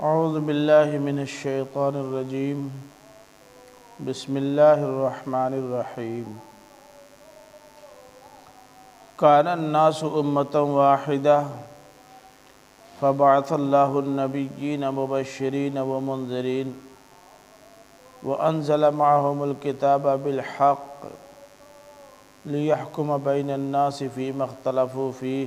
اعوذ باللہ من الشیطان الرجیم بسم اللہ الرحمن الرحیم کان الناس امۃ واحدہ فبعث اللہ النبیین مبشرین ومنذرین وانزل معهم الکتاب بالحق لیحکم بین الناس فیما اختلفوا فیہ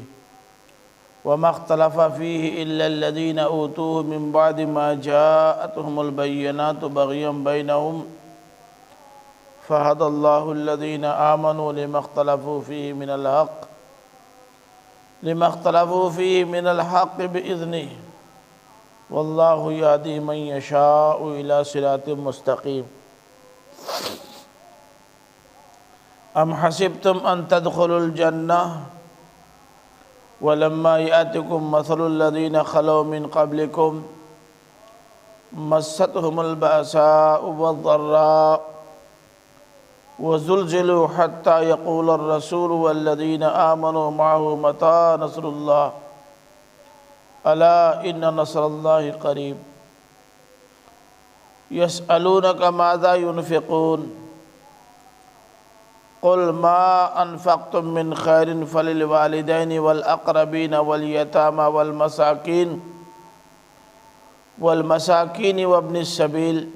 وما اختلف فيه إلا الذين أوتوه من بعد ما جاءتهم البينات بغيا بينهم فهدى الله الذين آمنوا لما اختلفوا فيه من الحق بإذنه والله يهدي من يشاء إلى صراط مستقيم أم حسبتم أن تدخلوا الجنة ولما يأتكم مثل الذين خلوا من قبلكم مستهم البأساء والضراء وزلزلوا حتى يقول الرسول والذين آمنوا معه متى نصر الله ألا إن نصر الله قريب يسألونك ماذا ينفقون قل ما انفقتم من خير فللوالدين والأقربين واليتامى والمساكين وابن السبيل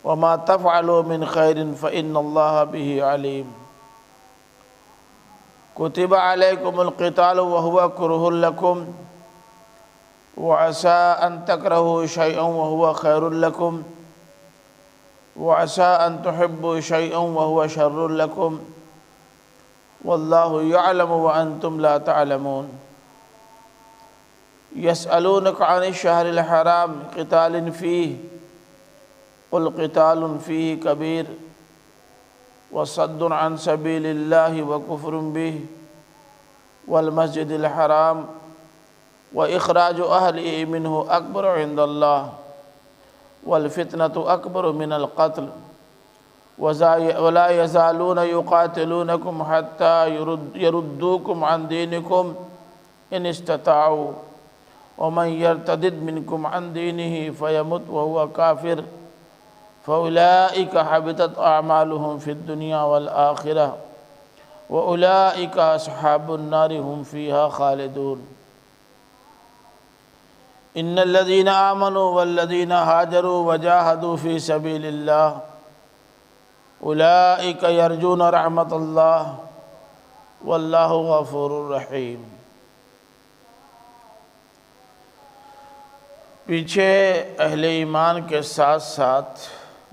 وما تفعلوا من خير فإن الله به عليم كتب عليكم القتال وهو كره لكم وعسى أن تكرهوا شيئا وهو خير لكم وعسى أن تحبوا شيئا وهو شر لكم والله يعلم وأنتم لا تعلمون يسألونك عن الشهر الحرام قتال فيه قل قتال فيه كبير وصد عن سبيل الله وكفر به والمسجد الحرام وإخراج أهله منه أكبر عند الله والفتنة أكبر من القتل ولا يزالون يقاتلونكم حتى يردوكم عن دينكم إن استطاعوا ومن يرتد منكم عن دينه فيمت وهو كافر فأولئك حبطت أعمالهم في الدنيا والآخرة وأولئك أصحاب النار هم فيها خالدون إن الذين آمنوا والذين هاجروا وجاهدوا في سبيل الله أولئك يرجون رحمة الله والله غفور رحيم۔ پیچھے اہل ایمان کے ساتھ ساتھ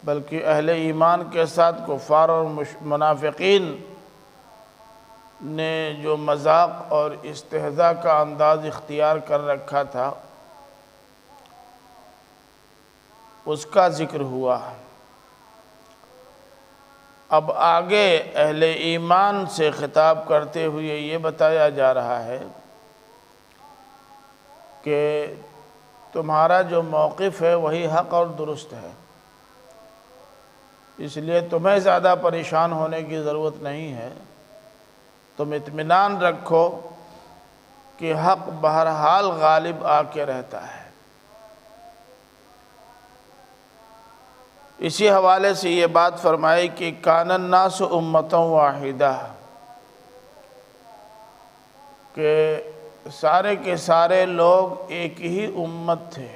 بلکہ اہل ایمان کے ساتھ کفار اور منافقین نے جو مذاق اور استہزاء کا انداز اختیار کر رکھا تھا اس کا ذکر ہوا۔ اب آگے اہل ایمان سے خطاب کرتے ہوئے یہ بتایا جا رہا ہے کہ تمہارا جو موقف ہے وہی حق اور درست ہے، اس لیے تمہیں زیادہ پریشان ہونے کی ضرورت نہیں ہے، تم اطمینان رکھو کہ حق بہرحال غالب آ کے رہتا ہے۔ اسی حوالے سے یہ بات فرمائی کہ کان الناس امۃ واحدہ، کہ سارے کے سارے لوگ ایک ہی امت تھے،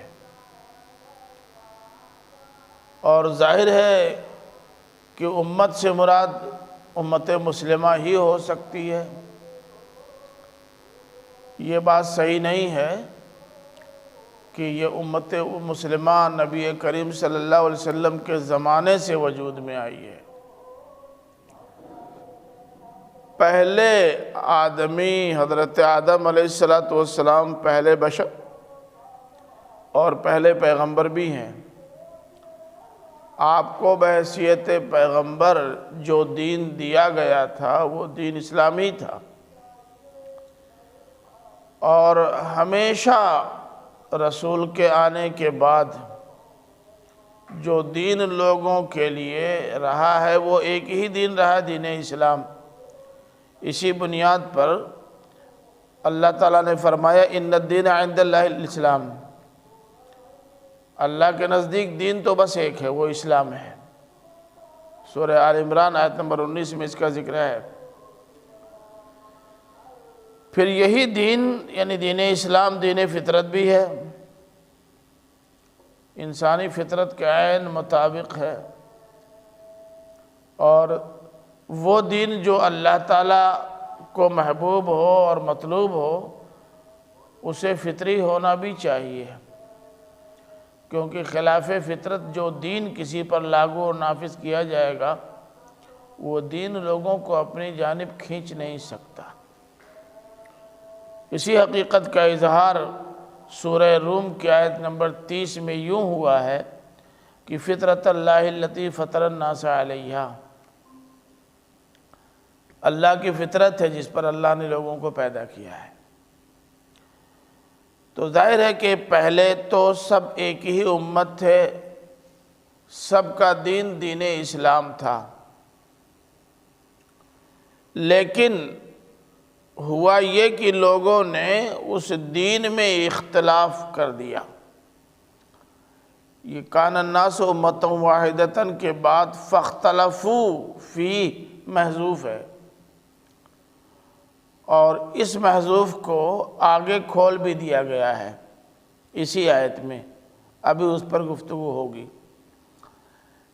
اور ظاہر ہے کہ امت سے مراد امت مسلمہ ہی ہو سکتی ہے۔ یہ بات صحیح نہیں ہے کہ یہ امت مسلمہ نبی کریم صلی اللہ علیہ وسلم کے زمانے سے وجود میں آئی ہے۔ پہلے آدمی حضرت آدم علیہ السلام پہلے بشر اور پہلے پیغمبر بھی ہیں۔ آپ کو بحیثیت پیغمبر جو دین دیا گیا تھا وہ دین اسلامی تھا، اور ہمیشہ رسول کے آنے کے بعد جو دین لوگوں کے لیے رہا ہے وہ ایک ہی دین رہا، دین اسلام۔ اسی بنیاد پر اللہ تعالیٰ نے فرمایا ان الدین عند اللہ الاسلام، اللہ کے نزدیک دین تو بس ایک ہے، وہ اسلام ہے۔ سورہ آل عمران آیت نمبر 19 میں اس کا ذکر ہے۔ پھر یہی دین یعنی دین اسلام دین فطرت بھی ہے، انسانی فطرت کے عین مطابق ہے، اور وہ دین جو اللہ تعالیٰ کو محبوب ہو اور مطلوب ہو، اسے فطری ہونا بھی چاہیے، کیونکہ خلاف فطرت جو دین کسی پر لاگو اور نافذ کیا جائے گا، وہ دین لوگوں کو اپنی جانب کھینچ نہیں سکتا۔ اسی حقیقت کا اظہار سورہ روم کی آیت نمبر 30 میں یوں ہوا ہے کہ فطرت اللہ التی فطر الناس علیہا، اللہ کی فطرت ہے جس پر اللہ نے لوگوں کو پیدا کیا ہے۔ تو ظاہر ہے کہ پہلے تو سب ایک ہی امت تھے، سب کا دین دین اسلام تھا، لیکن ہوا یہ کہ لوگوں نے اس دین میں اختلاف کر دیا۔ یہ کان الناس امۃ واحدۃ کے بعد فاختلفوا فیہ محذوف ہے، اور اس محذوف کو آگے کھول بھی دیا گیا ہے اسی آیت میں، ابھی اس پر گفتگو ہوگی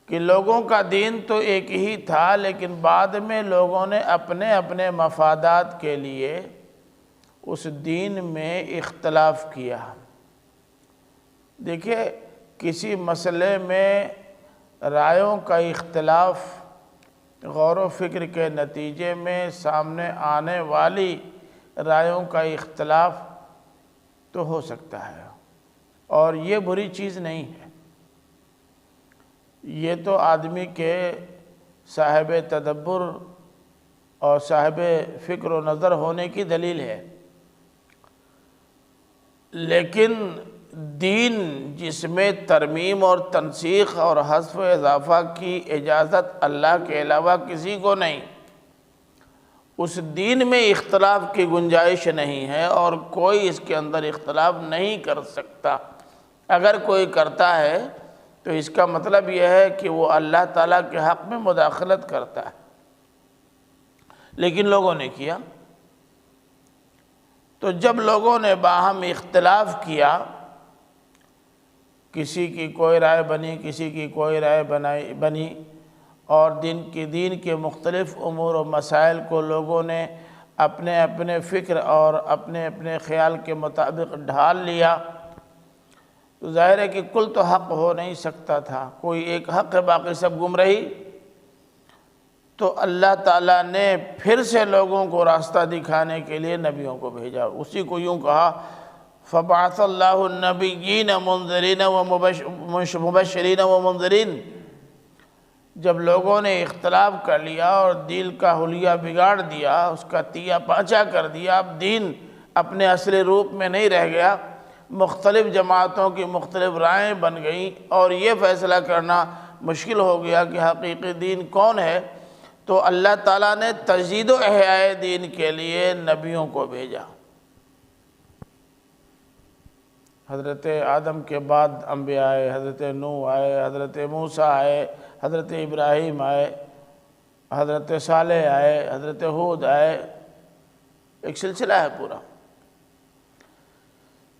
کہ لوگوں کا دین تو ایک ہی تھا، لیکن بعد میں لوگوں نے اپنے اپنے مفادات کے لیے اس دین میں اختلاف کیا۔ دیکھیں، کسی مسئلے میں رائوں کا اختلاف غور و فکر کے نتیجے میں سامنے آنے والی رائوں کا اختلاف تو ہو سکتا ہے، اور یہ بری چیز نہیں ہے۔ یہ تو آدمی کے صاحب تدبر اور صاحب فکر و نظر ہونے کی دلیل ہے، لیکن دین جس میں ترمیم اور تنسیخ اور حذف و اضافہ کی اجازت اللہ کے علاوہ کسی کو نہیں، اس دین میں اختلاف کی گنجائش نہیں ہے، اور کوئی اس کے اندر اختلاف نہیں کر سکتا۔ اگر کوئی کرتا ہے تو اس کا مطلب یہ ہے کہ وہ اللہ تعالیٰ کے حق میں مداخلت کرتا ہے، لیکن لوگوں نے کیا۔ تو جب لوگوں نے باہم اختلاف کیا، کسی کی کوئی رائے بنی، کسی کی کوئی رائے بنی، اور دین کے مختلف امور و مسائل کو لوگوں نے اپنے اپنے فکر اور اپنے اپنے خیال کے مطابق ڈھال لیا، تو ظاہر ہے کہ کل تو حق ہو نہیں سکتا تھا، کوئی ایک حق ہے باقی سب گمراہی۔ تو اللہ تعالیٰ نے پھر سے لوگوں کو راستہ دکھانے کے لیے نبیوں کو بھیجا۔ اسی کو یوں کہا فَبَعَثَ اللَّهُ النَّبِيِّينَ مُنذِرِينَ وَمُبَشِّرِينَ وَمُنذِرِينَ۔ جب لوگوں نے اختلاف کر لیا اور دین کا حلیہ بگاڑ دیا، اس کا تیا پانچا کر دیا، اب دین اپنے اصلی روپ میں نہیں رہ گیا، مختلف جماعتوں کی مختلف رائیں بن گئیں، اور یہ فیصلہ کرنا مشکل ہو گیا کہ حقیقی دین کون ہے، تو اللہ تعالیٰ نے تجدید و احیاء دین کے لیے نبیوں کو بھیجا۔ حضرت آدم کے بعد انبیاء آئے، حضرت نوح آئے، حضرت موسیٰ آئے، حضرت ابراہیم آئے، حضرت صالح آئے، حضرت ہود آئے، ایک سلسلہ ہے پورا۔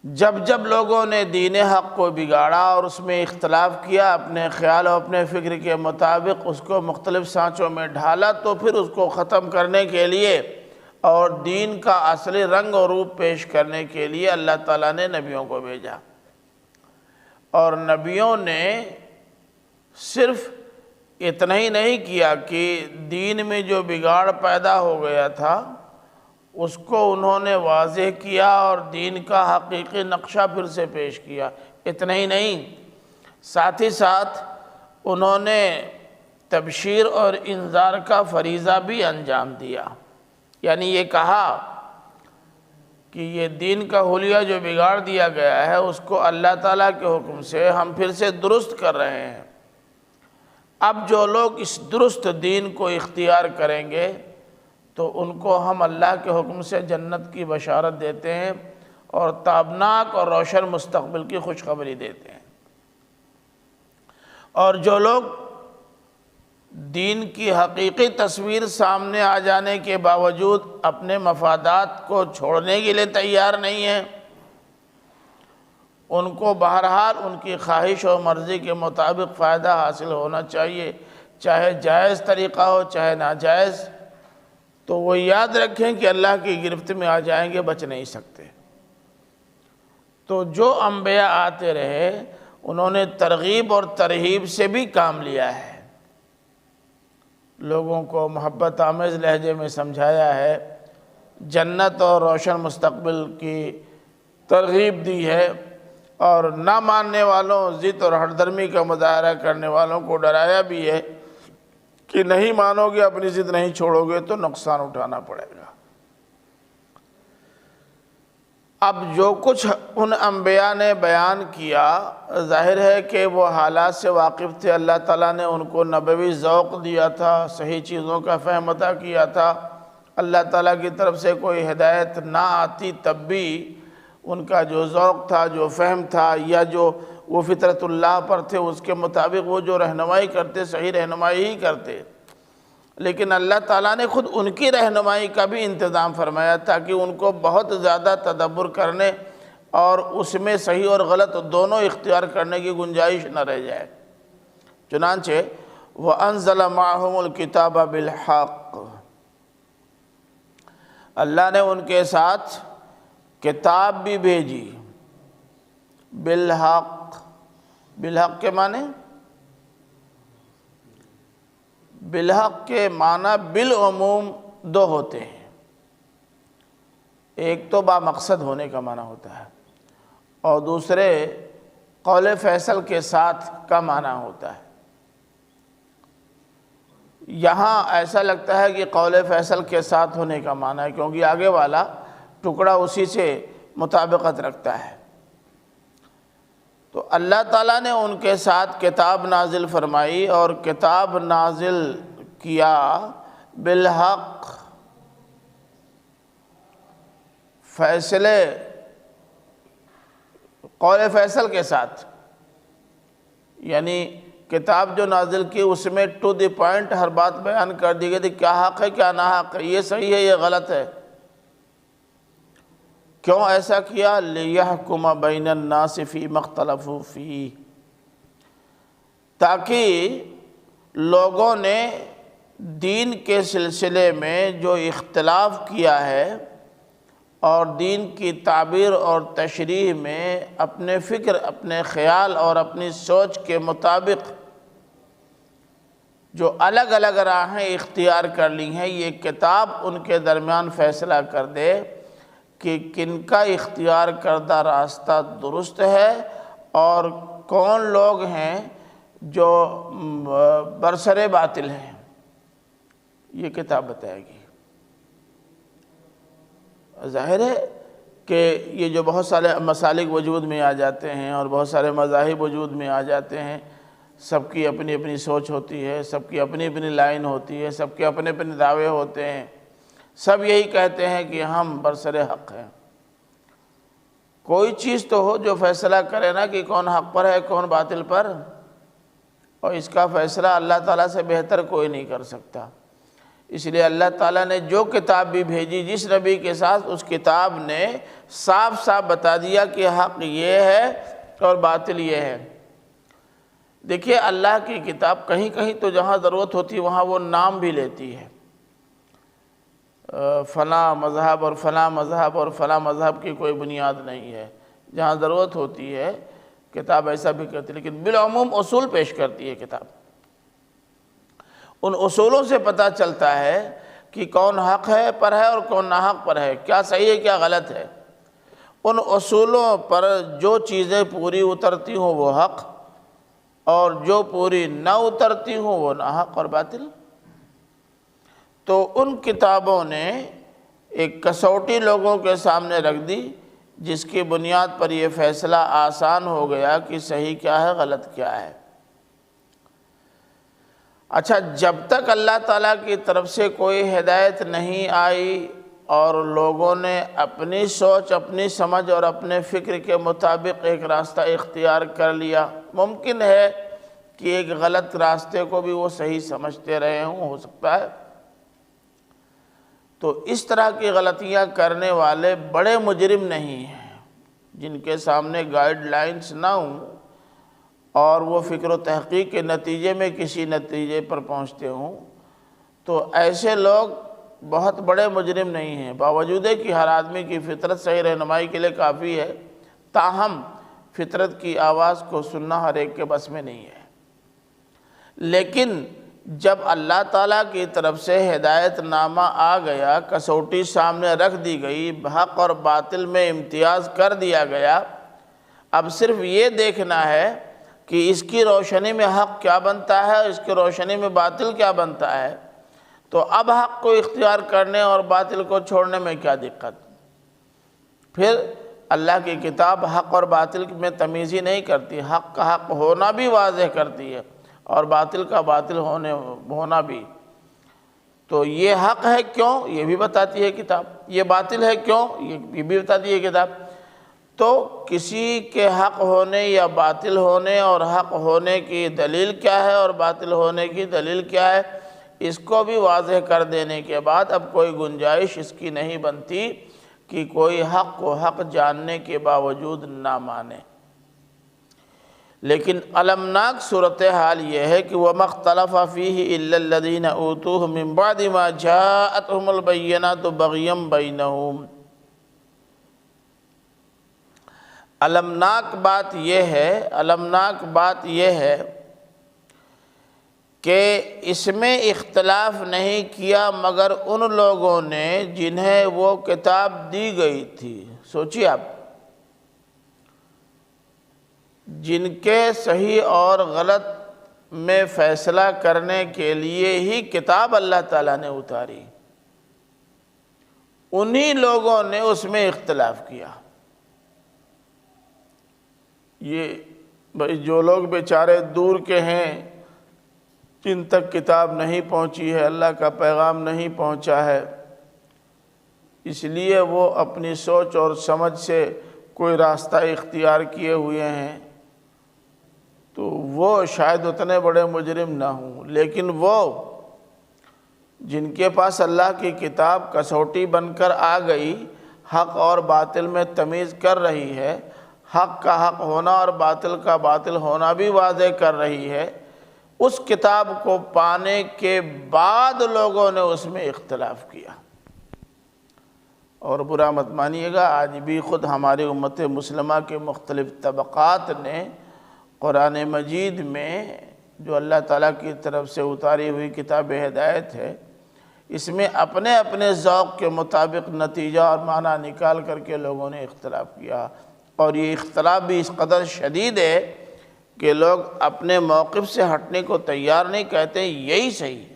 جب جب لوگوں نے دین حق کو بگاڑا اور اس میں اختلاف کیا، اپنے خیال اور اپنے فکر کے مطابق اس کو مختلف سانچوں میں ڈھالا، تو پھر اس کو ختم کرنے کے لیے اور دین کا اصلی رنگ اور روپ پیش کرنے کے لیے اللہ تعالیٰ نے نبیوں کو بھیجا۔ اور نبیوں نے صرف اتنا ہی نہیں کیا کہ دین میں جو بگاڑ پیدا ہو گیا تھا اس کو انہوں نے واضح کیا اور دین کا حقیقی نقشہ پھر سے پیش کیا۔ اتنا ہی نہیں، ساتھ ہی ساتھ انہوں نے تبشیر اور انذار کا فریضہ بھی انجام دیا، یعنی یہ کہا کہ یہ دین کا حلیہ جو بگاڑ دیا گیا ہے اس کو اللہ تعالیٰ کے حکم سے ہم پھر سے درست کر رہے ہیں۔ اب جو لوگ اس درست دین کو اختیار کریں گے تو ان کو ہم اللہ کے حکم سے جنت کی بشارت دیتے ہیں اور تابناک اور روشن مستقبل کی خوشخبری دیتے ہیں۔ اور جو لوگ دین کی حقیقی تصویر سامنے آ جانے کے باوجود اپنے مفادات کو چھوڑنے کے لیے تیار نہیں ہیں، ان کو بہرحال ان کی خواہش و مرضی کے مطابق فائدہ حاصل ہونا چاہیے، چاہے جائز طریقہ ہو چاہے ناجائز، تو وہ یاد رکھیں کہ اللہ کی گرفت میں آ جائیں گے، بچ نہیں سکتے۔ تو جو انبیاء آتے رہے انہوں نے ترغیب اور ترہیب سے بھی کام لیا ہے، لوگوں کو محبت آمیز لہجے میں سمجھایا ہے، جنت اور روشن مستقبل کی ترغیب دی ہے، اور نہ ماننے والوں، ضد اور ہٹ درمی کا مظاہرہ کرنے والوں کو ڈرایا بھی ہے کہ نہیں مانو گے، اپنی ضد نہیں چھوڑو گے تو نقصان اٹھانا پڑے گا۔ اب جو کچھ ان انبیاء نے بیان کیا، ظاہر ہے کہ وہ حالات سے واقف تھے، اللہ تعالیٰ نے ان کو نبوی ذوق دیا تھا، صحیح چیزوں کا فہم عطا کیا تھا۔ اللہ تعالیٰ کی طرف سے کوئی ہدایت نہ آتی تب بھی ان کا جو ذوق تھا، جو فہم تھا، یا جو وہ فطرت اللہ پر تھے، اس کے مطابق وہ جو رہنمائی کرتے صحیح رہنمائی ہی کرتے۔ لیکن اللہ تعالیٰ نے خود ان کی رہنمائی کا بھی انتظام فرمایا تاکہ ان کو بہت زیادہ تدبر کرنے اور اس میں صحیح اور غلط دونوں اختیار کرنے کی گنجائش نہ رہ جائے۔ چنانچہ وَأَنزَلَ مَعَهُمُ الْكِتَابَ بِالْحَقِّ، اللہ نے ان کے ساتھ کتاب بھی بھیجی، بالحق، بالحق کے معنی، بالحق کے معنی بالعموم دو ہوتے ہیں، ایک تو با مقصد ہونے کا معنی ہوتا ہے اور دوسرے قول فیصل کے ساتھ کا معنی ہوتا ہے۔ یہاں ایسا لگتا ہے کہ قول فیصل کے ساتھ ہونے کا معنی ہے کیونکہ آگے والا ٹکڑا اسی سے مطابقت رکھتا ہے۔ تو اللہ تعالیٰ نے ان کے ساتھ کتاب نازل فرمائی اور کتاب نازل کیا بالحق، فیصلے قول فیصل کے ساتھ، یعنی کتاب جو نازل کی اس میں ٹو دی پوائنٹ ہر بات بیان کر دی گئی تھی، کیا حق ہے کیا ناحق ہے، یہ صحیح ہے یہ غلط ہے۔ کیوں ایسا کیا؟ لِيَحْكُمَ بَيْنَ النَّاسِ فِي مَا اخْتَلَفُوا فِيهِ، تاکہ لوگوں نے دین کے سلسلے میں جو اختلاف کیا ہے اور دین کی تعبیر اور تشریح میں اپنے فکر، اپنے خیال اور اپنی سوچ کے مطابق جو الگ الگ راہیں اختیار کر لی ہیں، یہ کتاب ان کے درمیان فیصلہ کر دے کہ کن کا اختیار کردہ راستہ درست ہے اور کون لوگ ہیں جو برسر باطل ہیں، یہ کتاب بتائے گی۔ ظاہر ہے کہ یہ جو بہت سارے مسالک وجود میں آ جاتے ہیں اور بہت سارے مذاہب وجود میں آ جاتے ہیں، سب کی اپنی اپنی سوچ ہوتی ہے، سب کی اپنی اپنی لائن ہوتی ہے، سب کے اپنے اپنے دعوے ہوتے ہیں، سب یہی کہتے ہیں کہ ہم برسر حق ہیں۔ کوئی چیز تو ہو جو فیصلہ کرے نا کہ کون حق پر ہے کون باطل پر، اور اس کا فیصلہ اللہ تعالیٰ سے بہتر کوئی نہیں کر سکتا۔ اس لیے اللہ تعالیٰ نے جو کتاب بھی بھیجی جس نبی کے ساتھ، اس کتاب نے صاف صاف بتا دیا کہ حق یہ ہے اور باطل یہ ہے۔ دیکھیے اللہ کی کتاب کہیں کہیں تو جہاں ضرورت ہوتی وہاں وہ نام بھی لیتی ہے، فلاں مذہب اور فلاں مذہب اور فلاں مذہب کی کوئی بنیاد نہیں ہے، جہاں ضرورت ہوتی ہے کتاب ایسا بھی کرتی ہے، لیکن بالعموم اصول پیش کرتی ہے کتاب۔ ان اصولوں سے پتہ چلتا ہے کہ کون حق ہے پر ہے اور کون ناحق پر ہے، کیا صحیح ہے کیا غلط ہے۔ ان اصولوں پر جو چیزیں پوری اترتی ہوں وہ حق، اور جو پوری نہ اترتی ہوں وہ ناحق اور باطل۔ تو ان کتابوں نے ایک کسوٹی لوگوں کے سامنے رکھ دی جس کی بنیاد پر یہ فیصلہ آسان ہو گیا کہ صحیح کیا ہے غلط کیا ہے۔ اچھا، جب تک اللہ تعالیٰ کی طرف سے کوئی ہدایت نہیں آئی اور لوگوں نے اپنی سوچ، اپنی سمجھ اور اپنے فکر کے مطابق ایک راستہ اختیار کر لیا، ممکن ہے کہ ایک غلط راستے کو بھی وہ صحیح سمجھتے رہے ہوں، ہو سکتا ہے۔ تو اس طرح کی غلطیاں کرنے والے بڑے مجرم نہیں ہیں، جن کے سامنے گائیڈ لائنز نہ ہوں اور وہ فکر و تحقیق کے نتیجے میں کسی نتیجے پر پہنچتے ہوں، تو ایسے لوگ بہت بڑے مجرم نہیں ہیں، باوجود کہ ہر آدمی کی فطرت صحیح رہنمائی کے لیے کافی ہے، تاہم فطرت کی آواز کو سننا ہر ایک کے بس میں نہیں ہے۔ لیکن جب اللہ تعالیٰ کی طرف سے ہدایت نامہ آ گیا، کسوٹی سامنے رکھ دی گئی، حق اور باطل میں امتیاز کر دیا گیا، اب صرف یہ دیکھنا ہے کہ اس کی روشنی میں حق کیا بنتا ہے اور اس کی روشنی میں باطل کیا بنتا ہے، تو اب حق کو اختیار کرنے اور باطل کو چھوڑنے میں کیا دقت؟ پھر اللہ کی کتاب حق اور باطل میں تمیز ہی نہیں کرتی، حق کا حق ہونا بھی واضح کرتی ہے اور باطل کا باطل ہونا بھی۔ تو یہ حق ہے کیوں، یہ بھی بتاتی ہے کتاب، یہ باطل ہے کیوں، یہ بھی بتاتی ہے کتاب۔ تو کسی کے حق ہونے یا باطل ہونے اور حق ہونے کی دلیل کیا ہے اور باطل ہونے کی دلیل کیا ہے، اس کو بھی واضح کر دینے کے بعد اب کوئی گنجائش اس کی نہیں بنتی کہ کوئی حق کو حق جاننے کے باوجود نہ مانے۔ لیکن المناک صورتحال یہ ہے کہ وَمَا اخْتَلَفَ فِيهِ إِلَّا الَّذِينَ أُوتُوهُ مِن بَعْدِ مَا جَاءَتْهُمُ الْبَيِّنَاتُ بَغْيًا بَيْنَهُمْ۔ المناک بات یہ ہے کہ اس میں اختلاف نہیں کیا مگر ان لوگوں نے جنہیں وہ کتاب دی گئی تھی۔ سوچیے آپ، جن کے صحیح اور غلط میں فیصلہ کرنے کے لیے ہی کتاب اللہ تعالیٰ نے اتاری، انہی لوگوں نے اس میں اختلاف کیا۔ یہ بھئی جو لوگ بیچارے دور کے ہیں، جن تک کتاب نہیں پہنچی ہے، اللہ کا پیغام نہیں پہنچا ہے، اس لیے وہ اپنی سوچ اور سمجھ سے کوئی راستہ اختیار کیے ہوئے ہیں، تو وہ شاید اتنے بڑے مجرم نہ ہوں۔ لیکن وہ جن کے پاس اللہ کی کتاب کسوٹی بن کر آ گئی، حق اور باطل میں تمیز کر رہی ہے، حق کا حق ہونا اور باطل کا باطل ہونا بھی واضح کر رہی ہے، اس کتاب کو پانے کے بعد لوگوں نے اس میں اختلاف کیا۔ اور برا مت مانیے گا، آج بھی خود ہماری امت مسلمہ کے مختلف طبقات نے قرآن مجید میں جو اللہ تعالیٰ کی طرف سے اتاری ہوئی کتاب ہدایت ہے، اس میں اپنے اپنے ذوق کے مطابق نتیجہ اور معنی نکال کر کے لوگوں نے اختلاف کیا، اور یہ اختلاف بھی اس قدر شدید ہے کہ لوگ اپنے موقف سے ہٹنے کو تیار نہیں، کہتے ہیں یہی صحیح ہے۔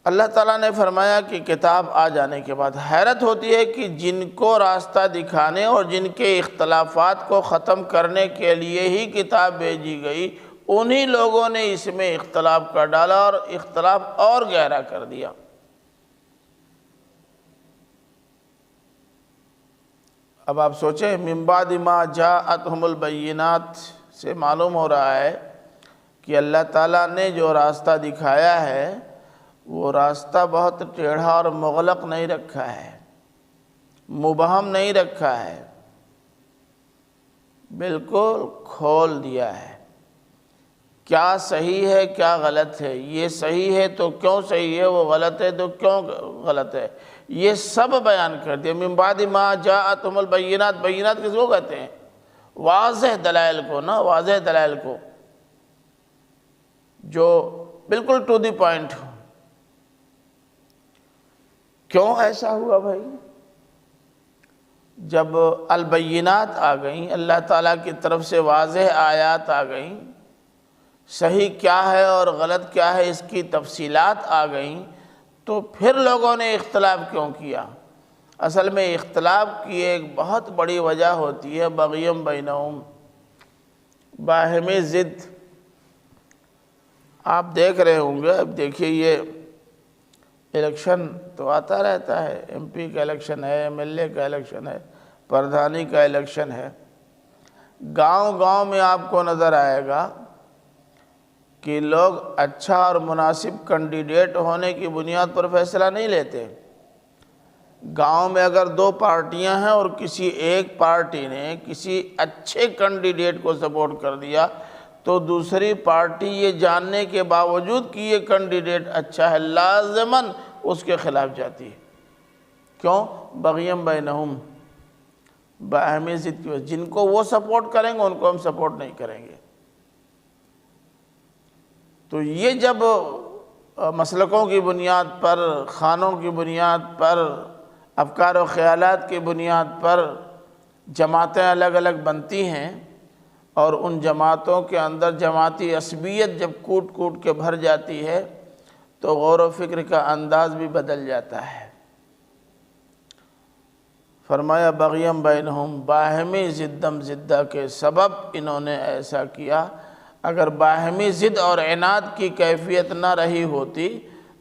اللہ تعالیٰ نے فرمایا کہ کتاب آ جانے کے بعد حیرت ہوتی ہے کہ جن کو راستہ دکھانے اور جن کے اختلافات کو ختم کرنے کے لیے ہی کتاب بھیجی گئی، انہی لوگوں نے اس میں اختلاف کر ڈالا اور اختلاف اور گہرا کر دیا۔ اب آپ سوچیں، من بعد ما جاءتہم البینات سے معلوم ہو رہا ہے کہ اللہ تعالیٰ نے جو راستہ دکھایا ہے وہ راستہ بہت ٹیڑھا اور مغلق نہیں رکھا ہے، مبہم نہیں رکھا ہے، بالکل کھول دیا ہے۔ کیا صحیح ہے کیا غلط ہے، یہ صحیح ہے تو کیوں صحیح ہے، وہ غلط ہے تو کیوں غلط ہے، یہ سب بیان کر دیا۔ من بعد ما جاءتہم البینات، بینات کس کو کہتے ہیں؟ واضح دلائل کو نا، واضح دلائل کو جو بالکل ٹو دی پوائنٹ ہو۔ کیوں ایسا ہوا بھائی؟ جب البینات آ گئیں، اللہ تعالیٰ کی طرف سے واضح آیات آ گئیں، صحیح کیا ہے اور غلط کیا ہے اس کی تفصیلات آ گئیں، تو پھر لوگوں نے اختلاف کیوں کیا؟ اصل میں اختلاف کی ایک بہت بڑی وجہ ہوتی ہے بغیم بینہم، باہمی ضد۔ آپ دیکھ رہے ہوں گے، اب دیکھیے یہ الیکشن تو آتا رہتا ہے، MP کا الیکشن ہے، MLA کا الیکشن ہے، پردھانی کا الیکشن ہے۔ گاؤں گاؤں میں آپ کو نظر آئے گا کہ لوگ اچھا اور مناسب کینڈیڈیٹ ہونے کی بنیاد پر فیصلہ نہیں لیتے۔ گاؤں میں اگر دو پارٹیاں ہیں اور کسی ایک پارٹی نے کسی اچھے کینڈیڈیٹ کو سپورٹ کر دیا تو دوسری پارٹی یہ جاننے کے باوجود کہ یہ کینڈیڈیٹ اچھا ہے لازماً اس کے خلاف جاتی ہے۔ کیوں؟ بغیم بینہم، باہمی ضد کی وجہ۔ جن کو وہ سپورٹ کریں گے ان کو ہم سپورٹ نہیں کریں گے۔ تو یہ جب مسلکوں کی بنیاد پر، خانوں کی بنیاد پر، افکار و خیالات کی بنیاد پر جماعتیں الگ الگ بنتی ہیں اور ان جماعتوں کے اندر جماعتی عصبیت جب کوٹ کوٹ کے بھر جاتی ہے تو غور و فکر کا انداز بھی بدل جاتا ہے۔ فرمایا بغیم بینہم، باہمی ضدم زدہ کے سبب انہوں نے ایسا کیا۔ اگر باہمی ضد اور عناد کی کیفیت نہ رہی ہوتی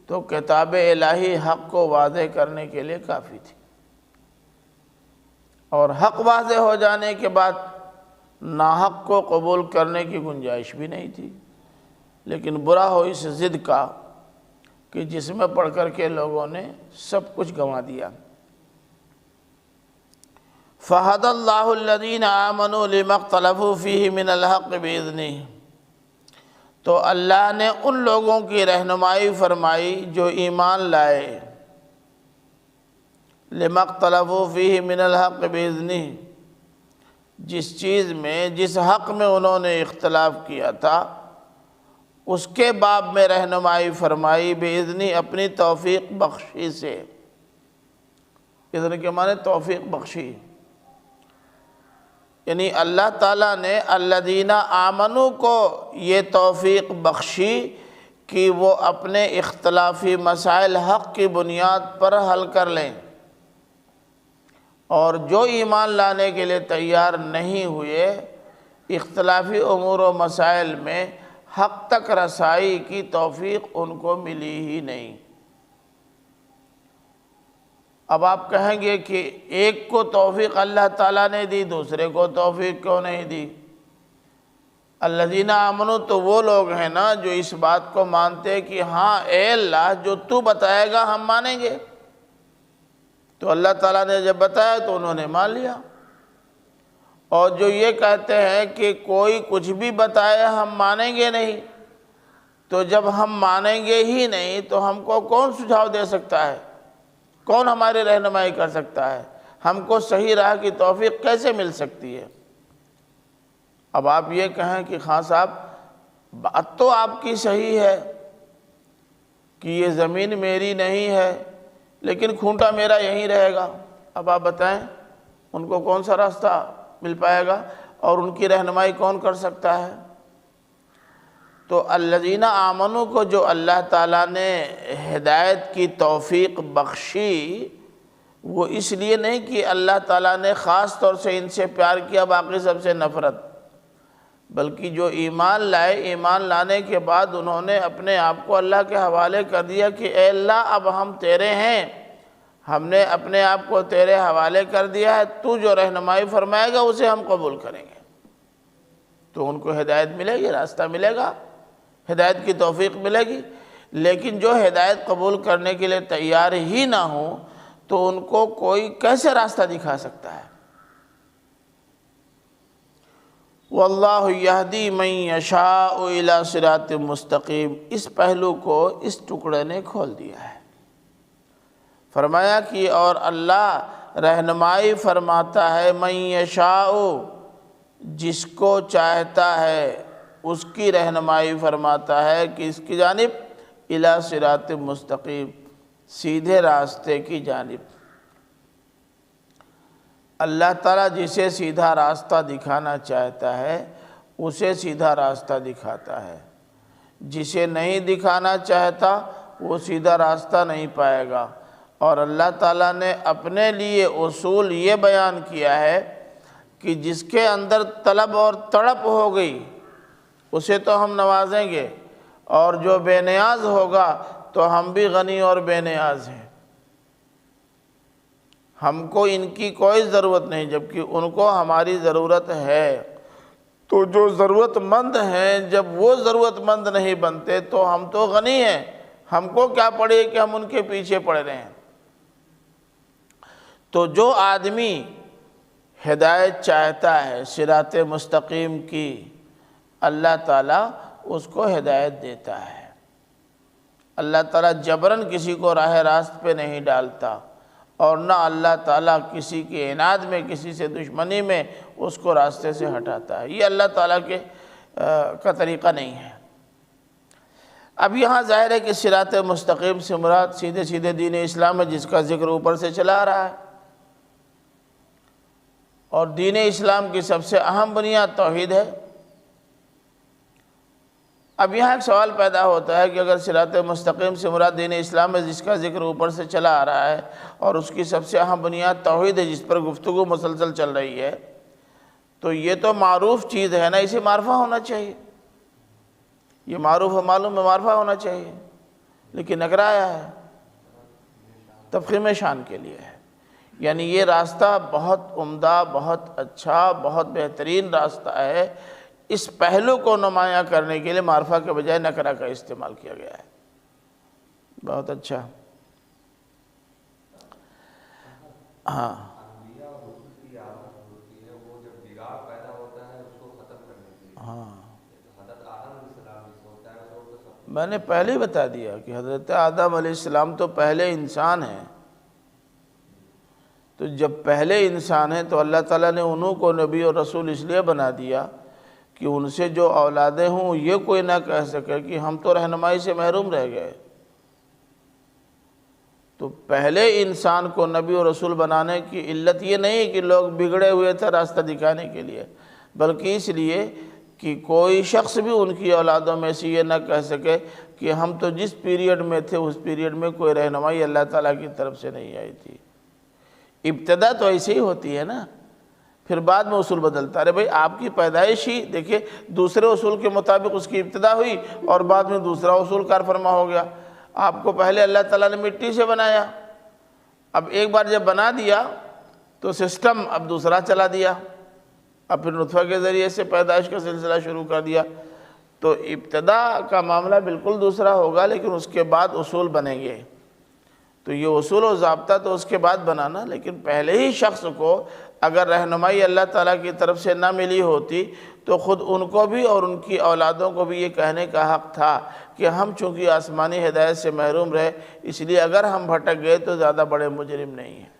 تو کتاب الہی حق کو واضح کرنے کے لیے کافی تھی، اور حق واضح ہو جانے کے بعد ناحق کو قبول کرنے کی گنجائش بھی نہیں تھی۔ لیکن برا ہو اس ضد کا کہ جس میں پڑھ کر کے لوگوں نے سب کچھ گنوا دیا۔ فَهَدَى اللَّهُ الَّذِينَ آمَنُوا لِمَا اخْتَلَفُوا فِيهِ مِنَ الْحَقِّ بِإِذْنِهِ، تو اللہ نے ان لوگوں کی رہنمائی فرمائی جو ایمان لائے، لِمَا اخْتَلَفُوا فِيهِ مِنَ الْحَقِّ بِإِذْنِهِ، جس چیز میں، جس حق میں انہوں نے اختلاف کیا تھا اس کے باب میں رہنمائی فرمائی، بِإِذْنِهِ، اپنی توفیق بخشی سے۔ اذن کے معنی توفیق بخشی، یعنی اللہ تعالیٰ نے الذین آمنوا کو یہ توفیق بخشی کہ وہ اپنے اختلافی مسائل حق کی بنیاد پر حل کر لیں، اور جو ایمان لانے کے لیے تیار نہیں ہوئے اختلافی امور و مسائل میں حق تک رسائی کی توفیق ان کو ملی ہی نہیں۔ اب آپ کہیں گے کہ ایک کو توفیق اللہ تعالیٰ نے دی، دوسرے کو توفیق کیوں نہیں دی؟ الذین آمنوا تو وہ لوگ ہیں نا جو اس بات کو مانتے کہ ہاں اے اللہ جو تو بتائے گا ہم مانیں گے۔ تو اللہ تعالیٰ نے جب بتایا تو انہوں نے مان لیا، اور جو یہ کہتے ہیں کہ کوئی کچھ بھی بتائے ہم مانیں گے نہیں، تو جب ہم مانیں گے ہی نہیں تو ہم کو کون سجھاؤ دے سکتا ہے، کون ہماری رہنمائی کر سکتا ہے، ہم کو صحیح راہ کی توفیق کیسے مل سکتی ہے؟ اب آپ یہ کہیں کہ خان صاحب بات تو آپ کی صحیح ہے کہ یہ زمین میری نہیں ہے لیکن کھونٹا میرا یہیں رہے گا، اب آپ بتائیں ان کو کون سا راستہ مل پائے گا اور ان کی رہنمائی کون کر سکتا ہے؟ تو الذین آمنوا کو جو اللہ تعالیٰ نے ہدایت کی توفیق بخشی، وہ اس لیے نہیں کہ اللہ تعالیٰ نے خاص طور سے ان سے پیار کیا باقی سب سے نفرت، بلکہ جو ایمان لائے، ایمان لانے کے بعد انہوں نے اپنے آپ کو اللہ کے حوالے کر دیا کہ اے اللہ اب ہم تیرے ہیں، ہم نے اپنے آپ کو تیرے حوالے کر دیا ہے، تو جو رہنمائی فرمائے گا اسے ہم قبول کریں گے، تو ان کو ہدایت ملے گی، راستہ ملے گا، ہدایت کی توفیق ملے گی۔ لیکن جو ہدایت قبول کرنے کے لیے تیار ہی نہ ہوں تو ان کو کوئی کیسے راستہ دکھا سکتا ہے؟ واللہ یہدی من یشاء الی صراط مستقیم، اس پہلو کو اس ٹکڑے نے کھول دیا ہے۔ فرمایا کہ اور اللہ رہنمائی فرماتا ہے من یشاء، جس کو چاہتا ہے اس کی رہنمائی فرماتا ہے کہ اس کی جانب الی صراط مستقیم، سیدھے راستے کی جانب۔ اللہ تعالیٰ جسے سیدھا راستہ دکھانا چاہتا ہے اسے سیدھا راستہ دکھاتا ہے، جسے نہیں دکھانا چاہتا وہ سیدھا راستہ نہیں پائے گا۔ اور اللہ تعالیٰ نے اپنے لیے اصول یہ بیان کیا ہے کہ جس کے اندر طلب اور تڑپ ہو گئی اسے تو ہم نوازیں گے، اور جو بے نیاز ہوگا تو ہم بھی غنی اور بے نیاز ہیں، ہم کو ان کی کوئی ضرورت نہیں جبکہ ان کو ہماری ضرورت ہے۔ تو جو ضرورت مند ہیں جب وہ ضرورت مند نہیں بنتے تو ہم تو غنی ہیں، ہم کو کیا پڑے کہ ہم ان کے پیچھے پڑ رہے ہیں۔ تو جو آدمی ہدایت چاہتا ہے صراط مستقیم کی، اللہ تعالیٰ اس کو ہدایت دیتا ہے۔ اللہ تعالیٰ جبراً کسی کو راہ راست پہ نہیں ڈالتا، اور نہ اللہ تعالیٰ کسی کے عناد میں، کسی سے دشمنی میں اس کو راستے سے ہٹاتا ہے۔ یہ اللہ تعالیٰ کا طریقہ نہیں ہے۔ اب یہاں ظاہر ہے کہ صراط مستقیم سے مراد سیدھے سیدھے دین اسلام ہے، جس کا ذکر اوپر سے چلا آ رہا ہے، اور دین اسلام کی سب سے اہم بنیاد توحید ہے۔ اب یہاں ایک سوال پیدا ہوتا ہے کہ اگر صراط مستقیم سے مراد دین اسلام ہے جس کا ذکر اوپر سے چلا آ رہا ہے، اور اس کی سب سے اہم بنیاد توحید ہے جس پر گفتگو مسلسل چل رہی ہے، تو یہ تو معروف چیز ہے نا، اسے معرفہ ہونا چاہیے، یہ معروف و معلوم میں معرفہ ہونا چاہیے، لیکن نکرا آیا ہے، تفخیم شان کے لیے ہے۔ یعنی یہ راستہ بہت عمدہ، بہت اچھا، بہت بہترین راستہ ہے، اس پہلو کو نمایاں کرنے کے لیے معرفہ کے بجائے نکرہ کا استعمال کیا گیا ہے۔ بہت اچھا۔ ہاں، انبیاء اور رسول کی آمد ہوتی ہے، وہ جب بگاڑ پیدا ہوتا ہے اس کو ختم کرنے کے لیے۔ ہاں، حضرت آدم علیہ السلام جس ہوتا ہے اس کو سب، میں نے پہلے ہی بتا دیا کہ حضرت آدم علیہ السلام تو پہلے انسان ہیں، تو جب پہلے انسان ہیں تو اللہ تعالیٰ نے انہوں کو نبی اور رسول اس لیے بنا دیا کہ ان سے جو اولادیں ہوں یہ کوئی نہ کہہ سکے کہ ہم تو رہنمائی سے محروم رہ گئے۔ تو پہلے انسان کو نبی اور رسول بنانے کی علت یہ نہیں کہ لوگ بگڑے ہوئے تھے راستہ دکھانے کے لیے، بلکہ اس لیے کہ کوئی شخص بھی ان کی اولادوں میں سے یہ نہ کہہ سکے کہ ہم تو جس پیریڈ میں تھے اس پیریڈ میں کوئی رہنمائی اللہ تعالیٰ کی طرف سے نہیں آئی تھی۔ ابتدا تو ایسے ہی ہوتی ہے نا، پھر بعد میں اصول بدلتا ہے۔ ارے بھائی آپ کی پیدائش ہی دیکھیے دوسرے اصول کے مطابق اس کی ابتدا ہوئی اور بعد میں دوسرا اصول کار فرما ہو گیا۔ آپ کو پہلے اللہ تعالیٰ نے مٹی سے بنایا، اب ایک بار جب بنا دیا تو سسٹم اب دوسرا چلا دیا، اب پھر نطفہ کے ذریعے سے پیدائش کا سلسلہ شروع کر دیا۔ تو ابتدا کا معاملہ بالکل دوسرا ہوگا، لیکن اس کے بعد اصول بنیں گے۔ تو یہ اصول و ضابطہ تو اس کے بعد بنانا، لیکن پہلے ہی شخص کو اگر رہنمائی اللہ تعالیٰ کی طرف سے نہ ملی ہوتی تو خود ان کو بھی اور ان کی اولادوں کو بھی یہ کہنے کا حق تھا کہ ہم چونکہ آسمانی ہدایت سے محروم رہے، اس لیے اگر ہم بھٹک گئے تو زیادہ بڑے مجرم نہیں ہیں۔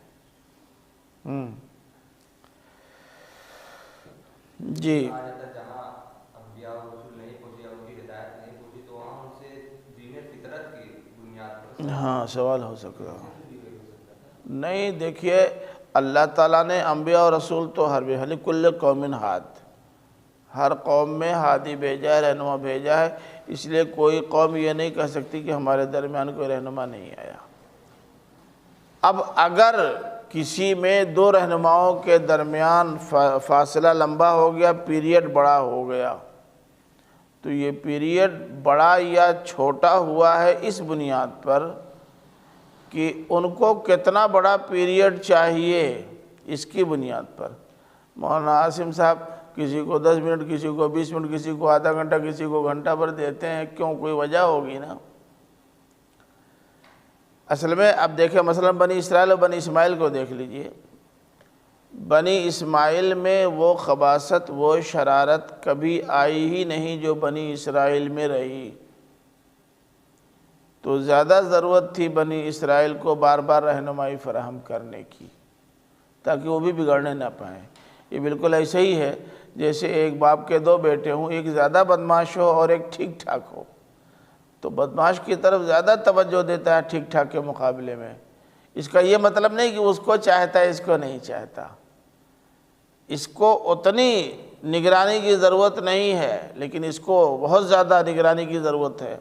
جی، جہاں انبیاء اور رسول نہیں پہنچے، ان کی ہدایت نہیں پہنچی، تو وہاں ان سے دین فطرت کی بنیاد پر ہاں سوال ہو سکتا ہے۔ نہیں، دیکھیے اللہ تعالیٰ نے انبیاء اور رسول تو لِكُلِّ قَوْمٍ ہاد، ہر قوم میں ہادی بھیجا ہے، رہنما بھیجا ہے، اس لیے کوئی قوم یہ نہیں کہہ سکتی کہ ہمارے درمیان کوئی رہنما نہیں آیا۔ اب اگر کسی میں دو رہنماؤں کے درمیان فاصلہ لمبا ہو گیا، پیریڈ بڑا ہو گیا، تو یہ پیریڈ بڑا یا چھوٹا ہوا ہے اس بنیاد پر کہ ان کو کتنا بڑا پیریڈ چاہیے، اس کی بنیاد پر۔ مولانا عاصم صاحب کسی کو 10 منٹ، کسی کو 20 منٹ، کسی کو آدھا گھنٹہ، کسی کو گھنٹہ بھر دیتے ہیں، کیوں؟ کوئی وجہ ہوگی نا۔ اصل میں اب دیکھیں مثلا بنی اسرائیل اور بنی اسماعیل کو دیکھ لیجئے۔ بنی اسماعیل میں وہ خباثت، وہ شرارت کبھی آئی ہی نہیں جو بنی اسرائیل میں رہی، تو زیادہ ضرورت تھی بنی اسرائیل کو بار بار رہنمائی فراہم کرنے کی تاکہ وہ بھی بگڑنے نہ پائیں۔ یہ بالکل ایسے ہی ہے جیسے ایک باپ کے دو بیٹے ہوں، ایک زیادہ بدمعاش ہو اور ایک ٹھیک ٹھاک ہو، تو بدمعاش کی طرف زیادہ توجہ دیتا ہے ٹھیک ٹھاک کے مقابلے میں۔ اس کا یہ مطلب نہیں کہ اس کو چاہتا ہے اس کو نہیں چاہتا، اس کو اتنی نگرانی کی ضرورت نہیں ہے لیکن اس کو بہت زیادہ نگرانی کی ضرورت ہے،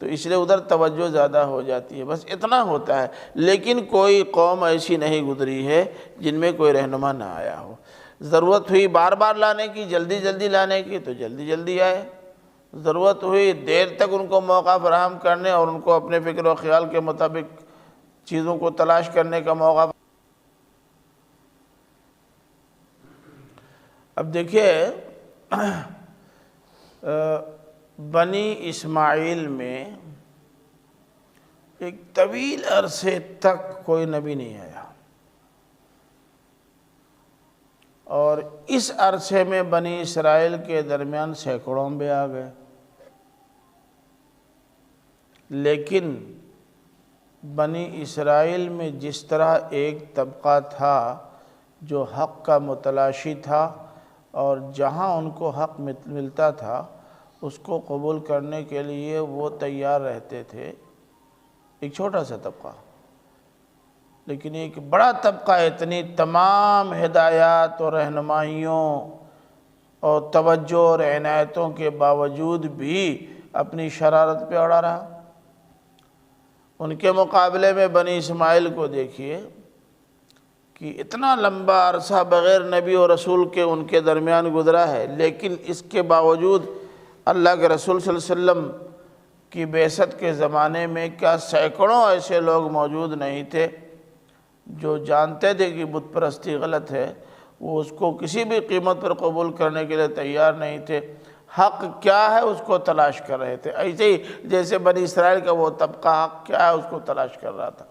تو اس لیے ادھر توجہ زیادہ ہو جاتی ہے، بس اتنا ہوتا ہے۔ لیکن کوئی قوم ایسی نہیں گزری ہے جن میں کوئی رہنما نہ آیا ہو۔ ضرورت ہوئی بار بار لانے کی، جلدی جلدی لانے کی، تو جلدی جلدی آئے۔ ضرورت ہوئی دیر تک ان کو موقع فراہم کرنے اور ان کو اپنے فکر و خیال کے مطابق چیزوں کو تلاش کرنے کا موقع۔ اب دیکھیے بنی اسماعیل میں ایک طویل عرصے تک کوئی نبی نہیں آیا، اور اس عرصے میں بنی اسرائیل کے درمیان سینکڑوں بھی آ گئے، لیکن بنی اسرائیل میں جس طرح ایک طبقہ تھا جو حق کا متلاشی تھا، اور جہاں ان کو حق ملتا تھا اس کو قبول کرنے کے لیے وہ تیار رہتے تھے، ایک چھوٹا سا طبقہ، لیکن ایک بڑا طبقہ اتنی تمام ہدایات اور رہنمائیوں اور توجہ اور عنایتوں کے باوجود بھی اپنی شرارت پہ اڑا رہا۔ ان کے مقابلے میں بنی اسماعیل کو دیکھیے کہ اتنا لمبا عرصہ بغیر نبی اور رسول کے ان کے درمیان گزرا ہے، لیکن اس کے باوجود اللہ کے رسول صلی اللہ علیہ وسلم کی بعثت کے زمانے میں کیا سینکڑوں ایسے لوگ موجود نہیں تھے جو جانتے تھے کہ بت پرستی غلط ہے، وہ اس کو کسی بھی قیمت پر قبول کرنے کے لیے تیار نہیں تھے، حق کیا ہے اس کو تلاش کر رہے تھے، ایسے ہی جیسے بنی اسرائیل کا وہ طبقہ حق کیا ہے اس کو تلاش کر رہا تھا۔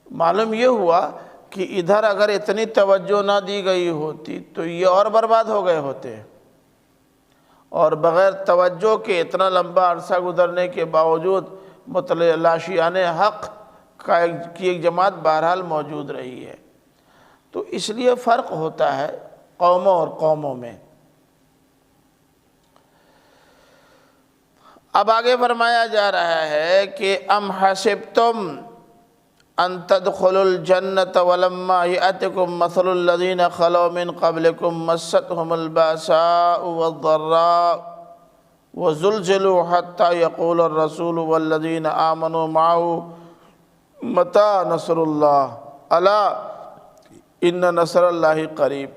معلوم یہ ہوا کہ ادھر اگر اتنی توجہ نہ دی گئی ہوتی تو یہ اور برباد ہو گئے ہوتے، اور بغیر توجہ کے اتنا لمبا عرصہ گزرنے کے باوجود متلاشیان حق کی ایک جماعت بہرحال موجود رہی ہے۔ تو اس لیے فرق ہوتا ہے قوموں اور قوموں میں۔ اب آگے فرمایا جا رہا ہے کہ ام حسبتم ان تدخلوا الجنۃ ولما یأتکم مثل الذین خلوا من قبلکم مستهم البأساء والضراء وزلزلوا حتى يقول الرسول والذین آمنوا معه متى نصر اللہ الا ان نصر اللہ قریب۔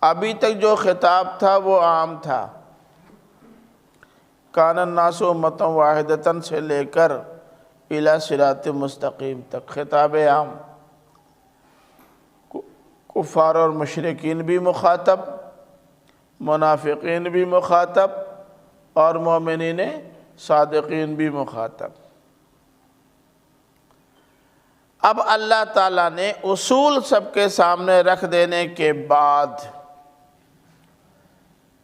ابھی تک جو خطاب تھا وہ عام تھا، کان الناس امۃ واحدۃ سے لے کر الی صراط مستقیم تک خطاب عام، کفار اور مشرکین بھی مخاطب، منافقین بھی مخاطب، اور مومنین صادقین بھی مخاطب۔ اب اللہ تعالیٰ نے اصول سب کے سامنے رکھ دینے کے بعد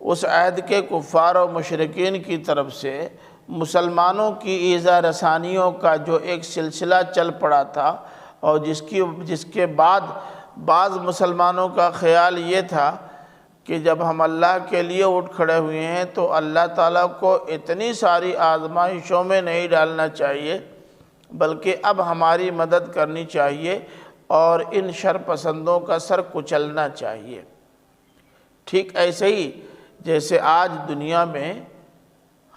اس عہد کے کفار و مشرکین کی طرف سے مسلمانوں کی ایذا رسانیوں کا جو ایک سلسلہ چل پڑا تھا، اور جس کے بعد بعض مسلمانوں کا خیال یہ تھا کہ جب ہم اللہ کے لیے اٹھ کھڑے ہوئے ہیں تو اللہ تعالیٰ کو اتنی ساری آزمائشوں میں نہیں ڈالنا چاہیے، بلکہ اب ہماری مدد کرنی چاہیے اور ان شر پسندوں کا سر کچلنا چاہیے۔ ٹھیک ایسے ہی جیسے آج دنیا میں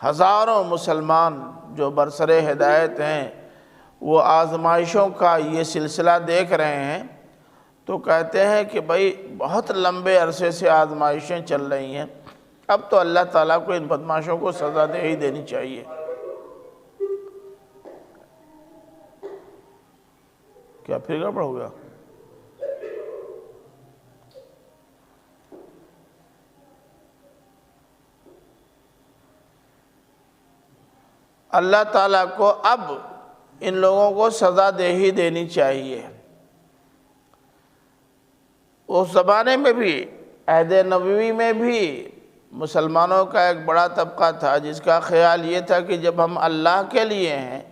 ہزاروں مسلمان جو برسر ہدایت ہیں وہ آزمائشوں کا یہ سلسلہ دیکھ رہے ہیں، تو کہتے ہیں کہ بھئی بہت لمبے عرصے سے آزمائشیں چل رہی ہیں، اب تو اللہ تعالیٰ کو ان بدماشوں کو سزا دے ہی دینی چاہیے۔ کیا پھر گڑبڑ ہو گیا؟ اللہ تعالیٰ کو اب ان لوگوں کو سزا دے ہی دینی چاہیے۔ اس زمانے میں بھی عہد نبوی میں بھی مسلمانوں کا ایک بڑا طبقہ تھا جس کا خیال یہ تھا کہ جب ہم اللہ کے لیے ہیں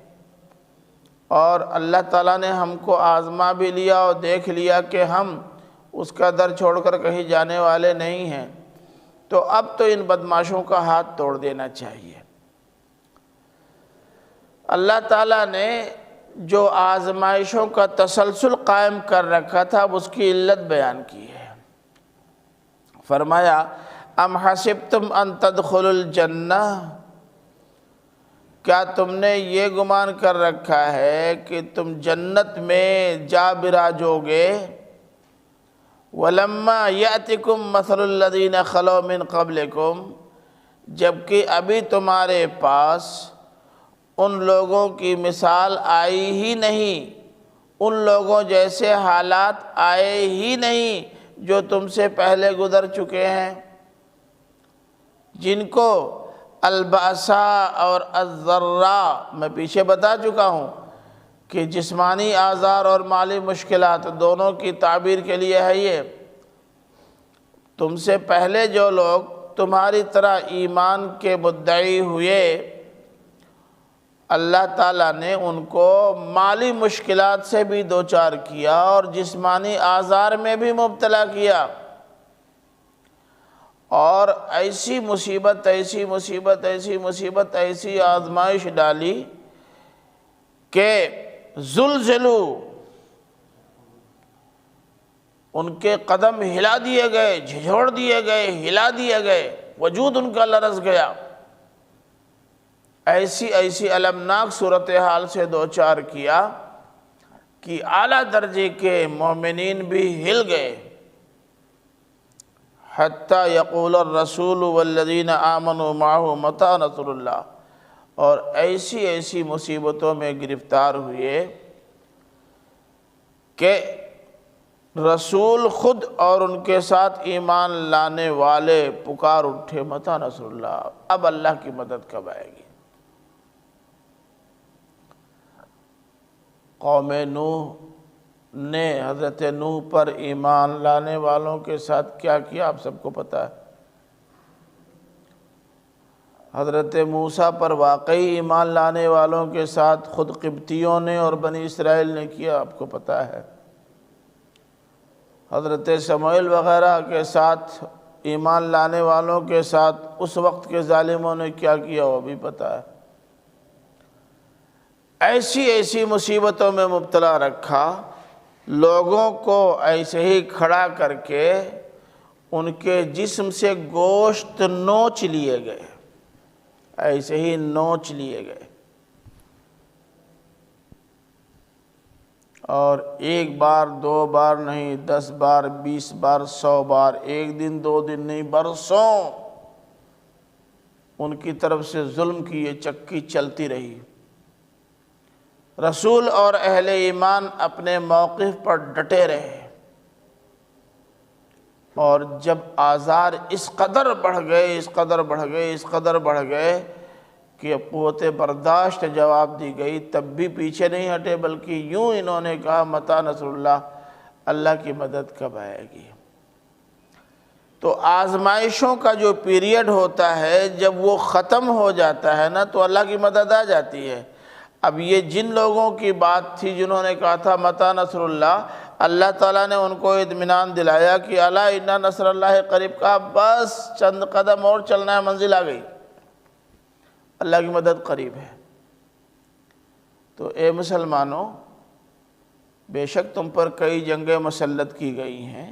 اور اللہ تعالیٰ نے ہم کو آزما بھی لیا اور دیکھ لیا کہ ہم اس کا در چھوڑ کر کہیں جانے والے نہیں ہیں، تو اب تو ان بدماشوں کا ہاتھ توڑ دینا چاہیے۔ اللہ تعالیٰ نے جو آزمائشوں کا تسلسل قائم کر رکھا تھا اس کی علت بیان کی ہے۔ فرمایا ام حسبتم ان تدخلوا الجنہ، کیا تم نے یہ گمان کر رکھا ہے کہ تم جنت میں جا براجو گے؟ ولما یأتکم مثل الذین خلوا من قبلکم، جبکہ ابھی تمہارے پاس ان لوگوں کی مثال آئی ہی نہیں، ان لوگوں جیسے حالات آئے ہی نہیں جو تم سے پہلے گزر چکے ہیں، جن کو الباسا اور الضراء میں پیچھے بتا چکا ہوں کہ جسمانی آزار اور مالی مشکلات دونوں کی تعبیر کے لیے ہے یہ۔ تم سے پہلے جو لوگ تمہاری طرح ایمان کے مدعی ہوئے، اللہ تعالیٰ نے ان کو مالی مشکلات سے بھی دوچار کیا اور جسمانی آزار میں بھی مبتلا کیا، اور ایسی مصیبت ایسی آزمائش ڈالی کہ زلزلوا، ان کے قدم ہلا دیے گئے، جھنجھوڑ دیے گئے، ہلا دیے گئے، وجود ان کا لرز گیا۔ ایسی المناک صورتحال سے دوچار کیا کہ اعلیٰ درجے کے مومنین بھی ہل گئے۔ حتیٰ یقول الرسول والذین آمنوا معہ متی نصر اللہ، اور ایسی مصیبتوں میں گرفتار ہوئے کہ رسول خود اور ان کے ساتھ ایمان لانے والے پکار اٹھے، متی نصر اللہ، اب اللہ کی مدد کب آئے گی؟ قوم نوح نے حضرت نوح پر ایمان لانے والوں کے ساتھ کیا کیا آپ سب کو پتہ ہے۔ حضرت موسیٰ پر واقعی ایمان لانے والوں کے ساتھ خود قبطیوں نے اور بنی اسرائیل نے کیا آپ کو پتہ ہے۔ حضرت سموئیل وغیرہ کے ساتھ ایمان لانے والوں کے ساتھ اس وقت کے ظالموں نے کیا کیا وہ بھی پتہ ہے۔ ایسی مصیبتوں میں مبتلا رکھا، لوگوں کو ایسے ہی کھڑا کر کے ان کے جسم سے گوشت نوچ لیے گئے، ایسے ہی نوچ لیے گئے، اور ایک بار دو بار نہیں، 10 بار 20 بار 100 بار، ایک دن 2 دن نہیں، برسوں ان کی طرف سے ظلم کی یہ چکی چلتی رہی۔ رسول اور اہل ایمان اپنے موقف پر ڈٹے رہے، اور جب آزار اس قدر بڑھ گئے کہ قوت برداشت جواب دی گئی، تب بھی پیچھے نہیں ہٹے، بلکہ یوں انہوں نے کہا متی نصر اللہ، اللہ کی مدد کب آئے گی؟ تو آزمائشوں کا جو پیریڈ ہوتا ہے جب وہ ختم ہو جاتا ہے نا تو اللہ کی مدد آ جاتی ہے۔ اب یہ جن لوگوں کی بات تھی جنہوں نے کہا تھا متی نصر اللہ، اللہ تعالیٰ نے ان کو اطمینان دلایا کہ الا ان نصر اللہ قریب، کا بس چند قدم اور چلنا ہے، منزل آ گئی، اللہ کی مدد قریب ہے۔ تو اے مسلمانوں، بے شک تم پر کئی جنگیں مسلط کی گئی ہیں،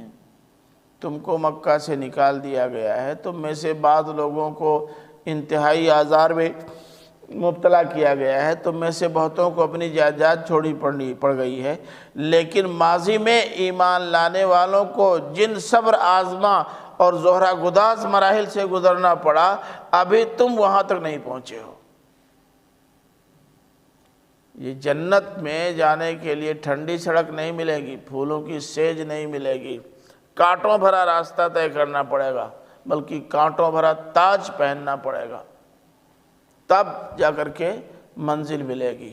تم کو مکہ سے نکال دیا گیا ہے، تم میں سے بعض لوگوں کو انتہائی آزار میں مبتلا کیا گیا ہے، تم میں سے بہتوں کو اپنی جائیداد چھوڑی پڑ گئی ہے، لیکن ماضی میں ایمان لانے والوں کو جن صبر آزما اور زہرہ گداز مراحل سے گزرنا پڑا، ابھی تم وہاں تک نہیں پہنچے ہو۔ یہ جنت میں جانے کے لیے ٹھنڈی سڑک نہیں ملے گی، پھولوں کی سیج نہیں ملے گی، کانٹوں بھرا راستہ طے کرنا پڑے گا، بلکہ کانٹوں بھرا تاج پہننا پڑے گا، تب جا کر کے منزل ملے گی۔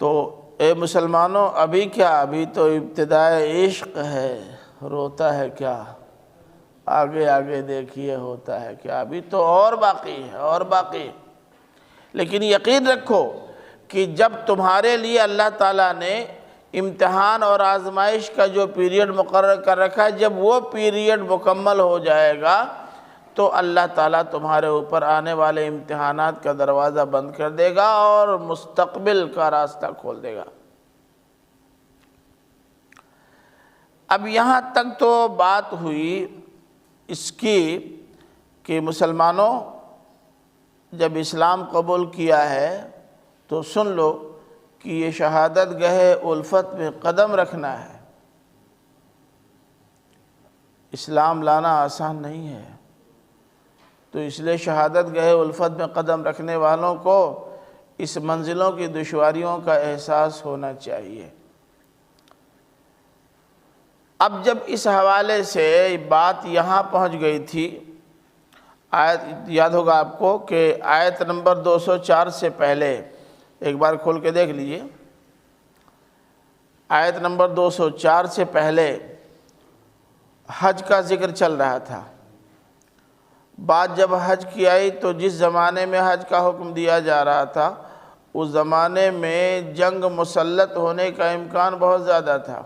تو اے مسلمانوں، ابھی کیا، ابھی تو ابتدائے عشق ہے، روتا ہے کیا، آگے دیکھیے ہوتا ہے کیا، ابھی تو اور باقی ہے، اور باقی۔ لیکن یقین رکھو کہ جب تمہارے لیے اللہ تعالیٰ نے امتحان اور آزمائش کا جو پیریڈ مقرر کر رکھا ہے، جب وہ پیریڈ مکمل ہو جائے گا تو اللہ تعالیٰ تمہارے اوپر آنے والے امتحانات کا دروازہ بند کر دے گا اور مستقبل کا راستہ کھول دے گا۔ اب یہاں تک تو بات ہوئی اس کی کہ مسلمانوں، جب اسلام قبول کیا ہے تو سن لو کہ یہ شہادت گاہ الفت میں قدم رکھنا ہے۔ اسلام لانا آسان نہیں ہے، تو اس لیے شہادت گاہ الفت میں قدم رکھنے والوں کو اس منزلوں کی دشواریوں کا احساس ہونا چاہیے۔ اب جب اس حوالے سے بات یہاں پہنچ گئی تھی، آیت یاد ہوگا آپ کو کہ آیت نمبر 204 سے پہلے ایک بار کھول کے دیکھ لیجئے، آیت نمبر 204 سے پہلے حج کا ذکر چل رہا تھا۔ بات جب حج کی آئی تو جس زمانے میں حج کا حکم دیا جا رہا تھا اس زمانے میں جنگ مسلط ہونے کا امکان بہت زیادہ تھا،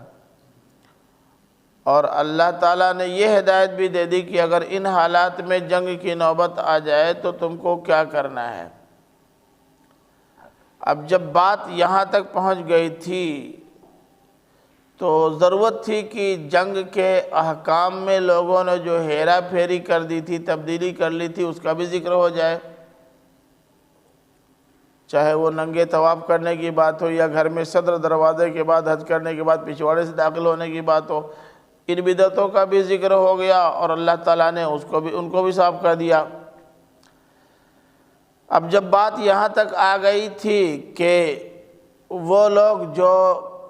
اور اللہ تعالیٰ نے یہ ہدایت بھی دے دی کہ اگر ان حالات میں جنگ کی نوبت آ جائے تو تم کو کیا کرنا ہے۔ اب جب بات یہاں تک پہنچ گئی تھی تو ضرورت تھی کہ جنگ کے احکام میں لوگوں نے جو ہیرا پھیری کر دی تھی، تبدیلی کر لی تھی، اس کا بھی ذکر ہو جائے، چاہے وہ ننگے طواف کرنے کی بات ہو یا گھر میں صدر دروازے کے بعد حج کرنے کے بعد پچھواڑے سے داخل ہونے کی بات ہو، ان بدعتوں کا بھی ذکر ہو گیا اور اللہ تعالیٰ نے ان کو بھی صاف کر دیا۔ اب جب بات یہاں تک آ گئی تھی کہ وہ لوگ جو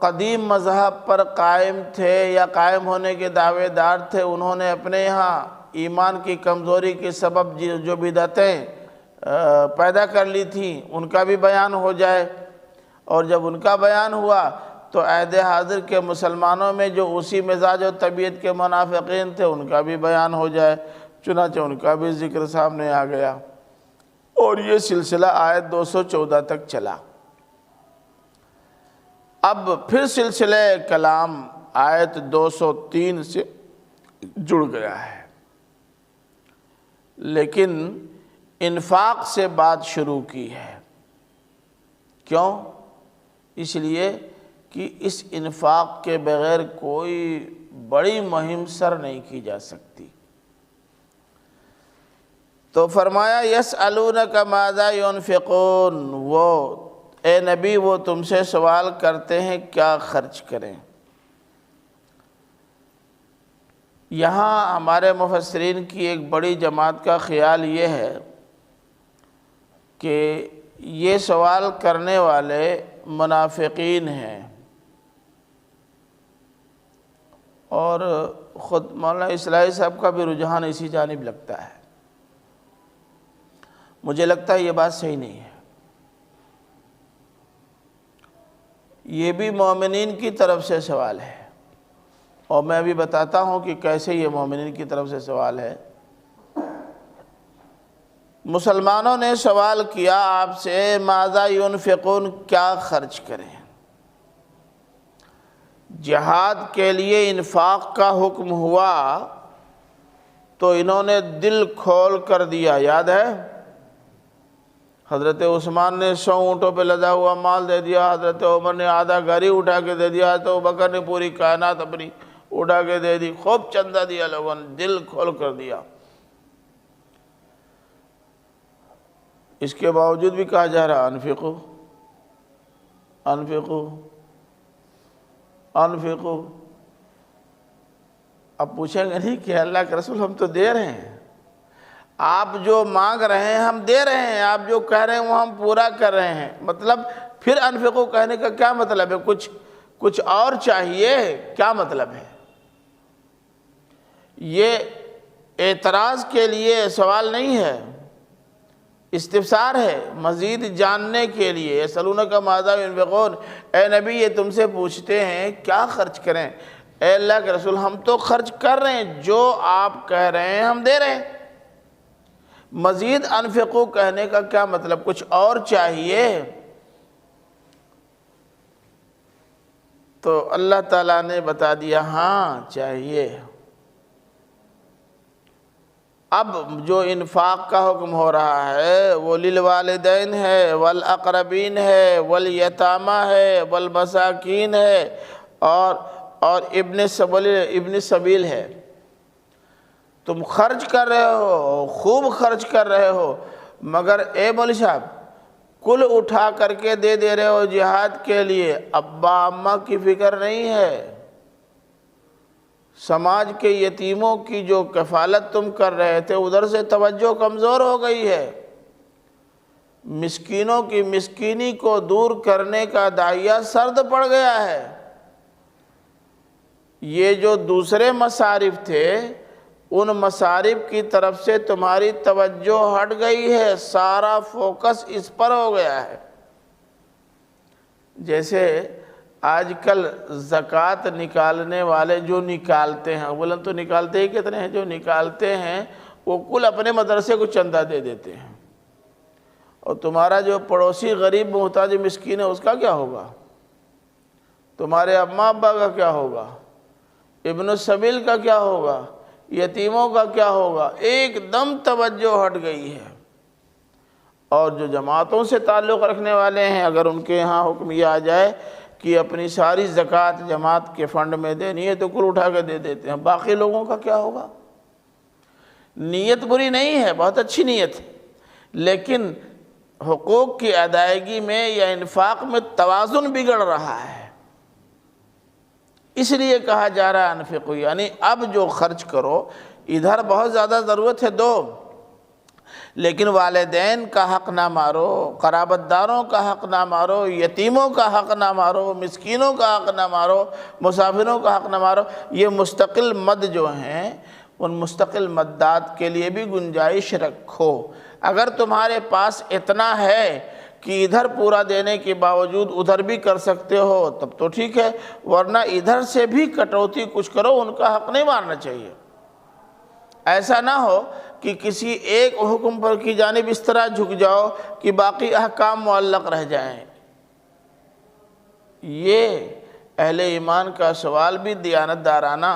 قدیم مذہب پر قائم تھے یا قائم ہونے کے دعوے دار تھے، انہوں نے اپنے یہاں ایمان کی کمزوری کے سبب جو بدعتیں پیدا کر لی تھیں ان کا بھی بیان ہو جائے، اور جب ان کا بیان ہوا تو عہد حاضر کے مسلمانوں میں جو اسی مزاج و طبیعت کے منافقین تھے ان کا بھی بیان ہو جائے، چنانچہ ان کا بھی ذکر سامنے آ گیا، اور یہ سلسلہ آیت 214 تک چلا۔ اب پھر سلسلہ کلام آیت 203 سے جڑ گیا ہے، لیکن انفاق سے بات شروع کی ہے۔ کیوں؟ اس لیے کہ اس انفاق کے بغیر کوئی بڑی مہم سر نہیں کی جا سکتی۔ تو فرمایا یسألونک ماذا ينفقون، وہ اے نبی وہ تم سے سوال کرتے ہیں کیا خرچ کریں۔ یہاں ہمارے مفسرین کی ایک بڑی جماعت کا خیال یہ ہے کہ یہ سوال کرنے والے منافقین ہیں، اور خود مولانا اصلاحی صاحب کا بھی رجحان اسی جانب لگتا ہے۔ مجھے لگتا ہے یہ بات صحیح نہیں ہے، یہ بھی مومنین کی طرف سے سوال ہے، اور میں ابھی بتاتا ہوں کہ کیسے یہ مومنین کی طرف سے سوال ہے۔ مسلمانوں نے سوال کیا آپ سے ماذا ينفقون، کیا خرچ کریں۔ جہاد کے لیے انفاق کا حکم ہوا تو انہوں نے دل کھول کر دیا، یاد ہے حضرت عثمان نے 100 اونٹوں پہ لدا ہوا مال دے دیا، حضرت عمر نے آدھا گھر اٹھا کے دے دیا، تو ابوبکر نے پوری کائنات اپنی اٹھا کے دے دی، خوب چندہ دیا، لوگوں نے دل کھول کر دیا۔ اس کے باوجود بھی کہا جا رہا انفقو انفقو انفقو۔ اب پوچھیں گے نہیں کہ اللہ کے رسول ہم تو دے رہے ہیں، آپ جو مانگ رہے ہیں ہم دے رہے ہیں، آپ جو کہہ رہے ہیں وہ ہم پورا کر رہے ہیں، مطلب پھر انفقو کہنے کا کیا مطلب ہے؟ کچھ اور چاہیے، کیا مطلب ہے؟ یہ اعتراض کے لیے سوال نہیں ہے، استفسار ہے، مزید جاننے کے لیے۔ یسألونک ماذا ينفقون، اے نبی یہ تم سے پوچھتے ہیں کیا خرچ کریں۔ اے اللہ کے رسول ہم تو خرچ کر رہے ہیں، جو آپ کہہ رہے ہیں ہم دے رہے ہیں، مزید انفقو کہنے کا کیا مطلب؟ کچھ اور چاہیے؟ تو اللہ تعالیٰ نے بتا دیا ہاں چاہیے۔ اب جو انفاق کا حکم ہو رہا ہے وہ للوالدین ہے، والاقربین ہے، والیتامى ہے، والمساکین ہے، اور ابن سبیل ہے۔ تم خرچ کر رہے ہو، خوب خرچ کر رہے ہو، مگر اے مولوی صاحب کل اٹھا کر کے دے رہے ہو جہاد کے لیے، ابا اماں کی فکر نہیں ہے، سماج کے یتیموں کی جو کفالت تم کر رہے تھے ادھر سے توجہ کمزور ہو گئی ہے، مسکینوں کی مسکینی کو دور کرنے کا داعیہ سرد پڑ گیا ہے، یہ جو دوسرے مصارف تھے ان مصارف کی طرف سے تمہاری توجہ ہٹ گئی ہے، سارا فوکس اس پر ہو گیا ہے۔ جیسے آج کل زکوٰۃ نکالنے والے جو نکالتے ہیں، اولاً تو نکالتے ہی کتنے ہیں، جو نکالتے ہیں وہ کل اپنے مدرسے کو چندہ دے دیتے ہیں، اور تمہارا جو پڑوسی غریب محتاج مسکین ہے اس کا کیا ہوگا؟ تمہارے اماں ابا کا کیا ہوگا؟ ابن السبیل کا کیا ہوگا؟ یتیموں کا کیا ہوگا؟ ایک دم توجہ ہٹ گئی ہے۔ اور جو جماعتوں سے تعلق رکھنے والے ہیں، اگر ان کے ہاں حکم یہ آ جائے کہ اپنی ساری زکوٰۃ جماعت کے فنڈ میں دینی ہے تو کل اٹھا کے دے دیتے ہیں، باقی لوگوں کا کیا ہوگا؟ نیت بری نہیں ہے، بہت اچھی نیت ہے، لیکن حقوق کی ادائیگی میں یا انفاق میں توازن بگڑ رہا ہے۔ اس لیے کہا جا رہا ہے انفقوا، یعنی اب جو خرچ کرو ادھر بہت زیادہ ضرورت ہے دو، لیکن والدین کا حق نہ مارو، قرابت داروں کا حق نہ مارو، یتیموں کا حق نہ مارو، مسکینوں کا حق نہ مارو، مسافروں کا حق نہ مارو۔ یہ مستقل مد جو ہیں ان مستقل مدات کے لیے بھی گنجائش رکھو۔ اگر تمہارے پاس اتنا ہے کہ ادھر پورا دینے کے باوجود ادھر بھی کر سکتے ہو تب تو ٹھیک ہے، ورنہ ادھر سے بھی کٹوتی کچھ کرو، ان کا حق نہیں مارنا چاہیے۔ ایسا نہ ہو کہ کسی ایک حکم پر کی جانب اس طرح جھک جاؤ کہ باقی احکام معلق رہ جائیں۔ یہ اہل ایمان کا سوال بھی دیانت دارانہ،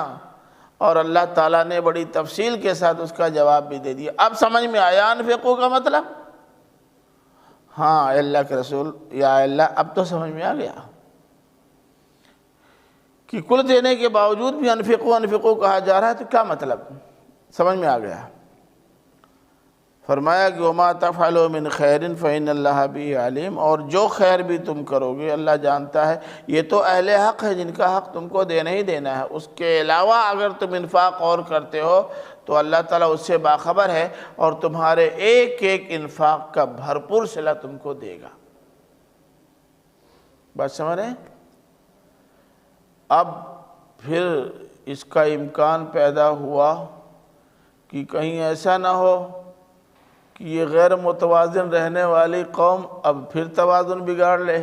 اور اللہ تعالیٰ نے بڑی تفصیل کے ساتھ اس کا جواب بھی دے دیا۔ اب سمجھ میں آیا انفقوا کا مطلب؟ ہاں اے اللہ کے رسول، یا اللہ اب تو سمجھ میں آ گیا کہ کل دینے کے باوجود بھی انفقوا کہا جا رہا ہے، تو کیا مطلب؟ سمجھ میں آ گیا۔ فرمایا کہ وَمَا تَفْعَلُوا مِنْ خَيْرٍ فَإِنَّ اللَّهَ بِهِ عَلِيمٌ، اور جو خیر بھی تم کرو گے اللہ جانتا ہے۔ یہ تو اہل حق ہے جن کا حق تم کو دینا ہی دینا ہے، اس کے علاوہ اگر تم انفاق اور کرتے ہو تو اللہ تعالیٰ اس سے باخبر ہے، اور تمہارے ایک ایک انفاق کا بھرپور صلہ تم کو دے گا۔ بات سمجھ رہے ہیں؟ اب پھر اس کا امکان پیدا ہوا کہ کہیں ایسا نہ ہو کہ یہ غیر متوازن رہنے والی قوم اب پھر توازن بگاڑ لے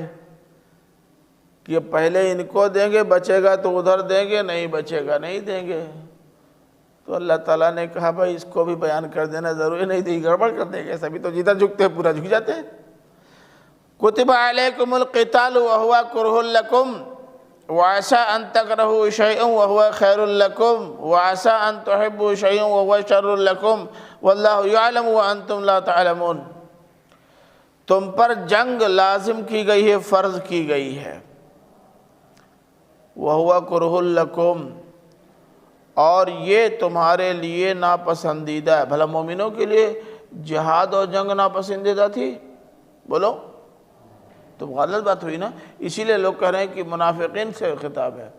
کہ پہلے ان کو دیں گے بچے گا تو ادھر دیں گے، نہیں بچے گا نہیں دیں گے۔ تو اللہ تعالیٰ نے کہا بھائی اس کو بھی بیان کر دینا ضروری نہیں تھی، گڑبڑ کر دیں گے، سبھی تو جدھر جھکتے ہیں پورا جھک جاتے ہیں۔ کتب علیکم القتال وہو کرہ لکم وعسى ان تکرہوا شیئا وہو خیر لکم وعسى ان تحبوا شیئا وہو شر لکم واللہ یعلم وانتم لا تعلمون۔ تم پر جنگ لازم کی گئی ہے، فرض کی گئی ہے، وہو کرہ لکم، اور یہ تمہارے لیے ناپسندیدہ ہے۔ بھلا مومنوں کے لیے جہاد اور جنگ ناپسندیدہ تھی؟ بولو تو غلط بات ہوئی نا۔ اسی لیے لوگ کہہ رہے ہیں کہ منافقین سے خطاب ہے۔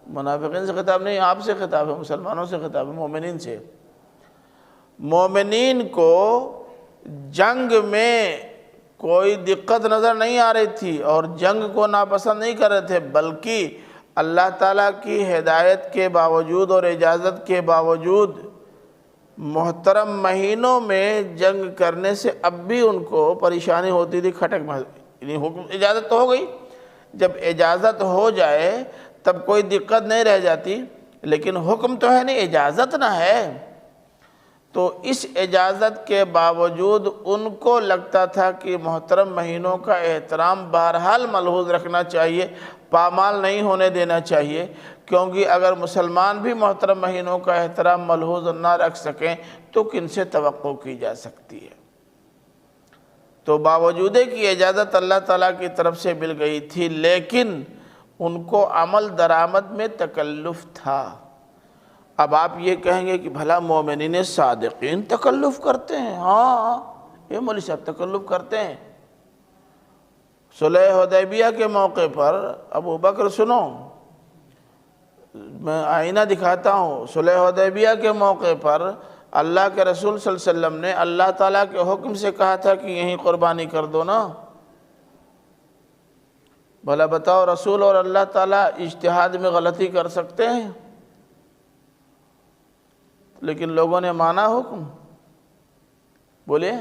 منافقین سے خطاب نہیں، آپ سے خطاب ہے، مسلمانوں سے خطاب ہے، مومنین سے۔ مومنین کو جنگ میں کوئی دقت نظر نہیں آ رہی تھی اور جنگ کو ناپسند نہیں کر رہے تھے، بلکہ اللہ تعالیٰ کی ہدایت کے باوجود اور اجازت کے باوجود محترم مہینوں میں جنگ کرنے سے اب بھی ان کو پریشانی ہوتی تھی، کھٹک یعنی حکم اجازت تو ہو گئی، جب اجازت ہو جائے تب کوئی دقت نہیں رہ جاتی، لیکن حکم تو ہے نہیں، اجازت نہ ہے۔ تو اس اجازت کے باوجود ان کو لگتا تھا کہ محترم مہینوں کا احترام بہرحال ملحوظ رکھنا چاہیے، پامال نہیں ہونے دینا چاہیے، کیونکہ اگر مسلمان بھی محترم مہینوں کا احترام ملحوظ نہ رکھ سکیں تو کن سے توقع کی جا سکتی ہے۔ تو باوجود کہ اجازت اللہ تعالیٰ کی طرف سے مل گئی تھی، لیکن ان کو عمل درآمد میں تکلف تھا۔ اب آپ یہ کہیں گے کہ بھلا مومنین صادقین تکلف کرتے ہیں؟ ہاں یہ مولوی صاحب تکلف کرتے ہیں۔ صلح حدیبیہ کے موقع پر ابو بکر، سنو میں آئینہ دکھاتا ہوں، صلح حدیبیہ کے موقع پر اللہ کے رسول صلی اللہ علیہ وسلم نے اللہ تعالیٰ کے حکم سے کہا تھا کہ یہیں قربانی کر دو نا۔ بھلا بتاؤ رسول اور اللہ تعالیٰ اجتہاد میں غلطی کر سکتے ہیں؟ لیکن لوگوں نے مانا حکم. بولے